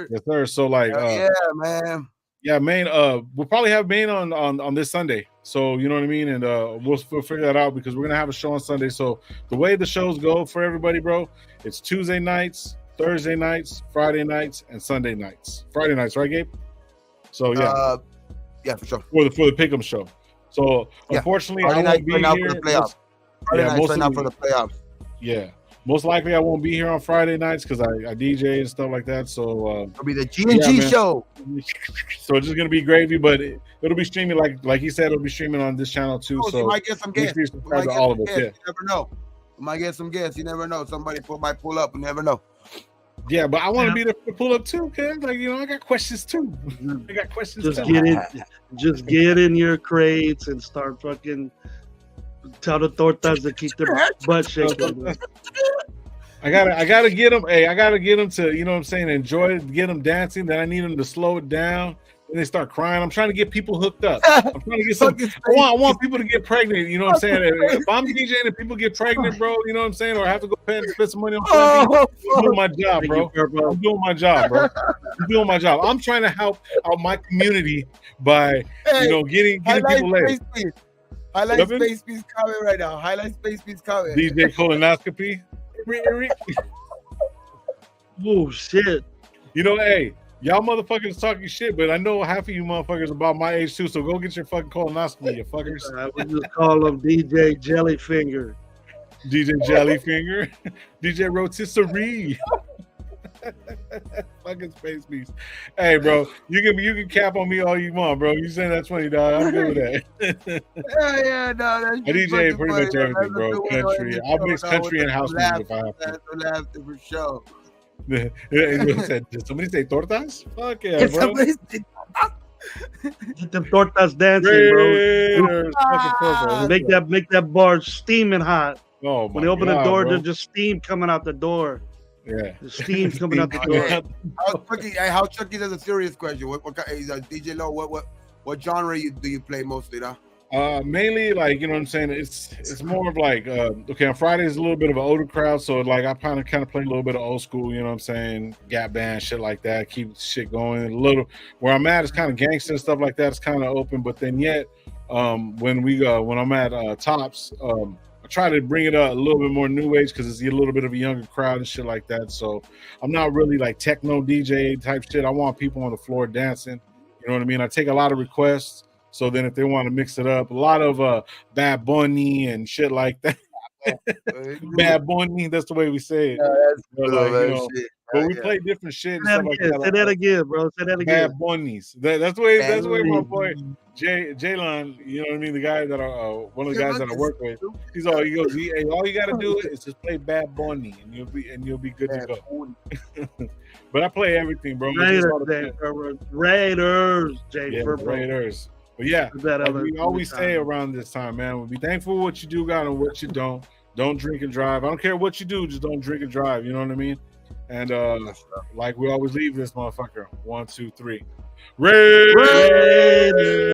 Yes, sir. So like yeah, man. Yeah, Maine. We'll probably have Maine on this Sunday. So you know what I mean, and we'll figure that out because we're gonna have a show on Sunday. So the way the shows go for everybody, bro, it's Tuesday nights, Thursday nights, Friday nights, and Sunday nights. Friday nights, right, Gabe? So yeah, yeah, for sure. For the Pick'em show. So unfortunately, I won't be here. For the playoffs. Friday nights right now for the playoffs. Yeah. Most likely, I won't be here on Friday nights because I DJ and stuff like that. So it'll be the G&G show. So it's just gonna be gravy, but it'll be streaming like he said. It'll be streaming on this channel too. So you might get some guests. All of us. Yeah. You never know. You might get some guests. You never know. Somebody might pull up. You never know. Yeah, but I want to be there to pull up too, cause like I got questions too. I got questions. Just get in your crates and start fucking. Tell the tortas to keep their butt shaking. I gotta get them. Hey, I gotta get them to, you know what I'm saying, enjoy it, get them dancing. Then I need them to slow it down. Then they start crying. I'm trying to get people hooked up. I'm trying to get some. I want people to get pregnant. You know what I'm saying? If I'm DJing and people get pregnant, bro, you know what I'm saying, or I have to go pay and spend some money on I'm doing my job, bro. I'm doing my job, bro. I'm doing my job. I'm trying to help out my community by getting people laid. Highlight Space Beast comment right now. Highlight Space Beast comment. DJ colonoscopy. Oh shit! Hey, y'all motherfuckers talking shit, but I know half of you motherfuckers about my age too. So go get your fucking colonoscopy, you fuckers. I would just call him DJ Jellyfinger. DJ Jellyfinger. DJ Rotisserie. Fucking Space Beast. Hey, bro, you can cap on me all you want, bro. You send that $20, I'm good with that. yeah, no, that's I DJ pretty much everything, bro. Country, I'll mix country and house music if I have to. That's for sure. Did somebody say tortas? Fuck yeah, bro. Get them tortas dancing, bro. Make that bar steaming hot. Oh, when they open the door, there's just steam coming out the door. Yeah, the steam's coming out the door. How Chucky does a serious question. What DJ Low? What genre do you play mostly, though? Mainly, like, you know what I'm saying. It's more of like okay, on Friday is a little bit of an older crowd, so like I kind of play a little bit of old school. You know what I'm saying? Gap band, shit like that. Keep shit going. A little where I'm at is kind of gangster and stuff like that. It's kind of open, but then yet when I'm at Tops. I try to bring it up a little bit more new age because it's a little bit of a younger crowd and shit like that. So I'm not really like techno DJ type shit. I want people on the floor dancing. You know what I mean? I take a lot of requests. So then if they want to mix it up, a lot of Bad Bunny and shit like that. Bad Bunny, that's the way we say it. But we play different shit and stuff like that. Say that again, bro. Say that again. Bad Bunnies. That's the way my boy Jaylon, you know what I mean? The guy that one of the guys that I work with, he goes, hey, all you gotta do is just play Bad Bunny and you'll be good to go. But I play everything, bro. Raiders, Raiders. But yeah, like we always say around this time, man, we'll be thankful for what you do got and what you don't. Don't drink and drive. I don't care what you do, just don't drink and drive. You know what I mean? And like we always leave this motherfucker. 1, 2, 3. Raiders!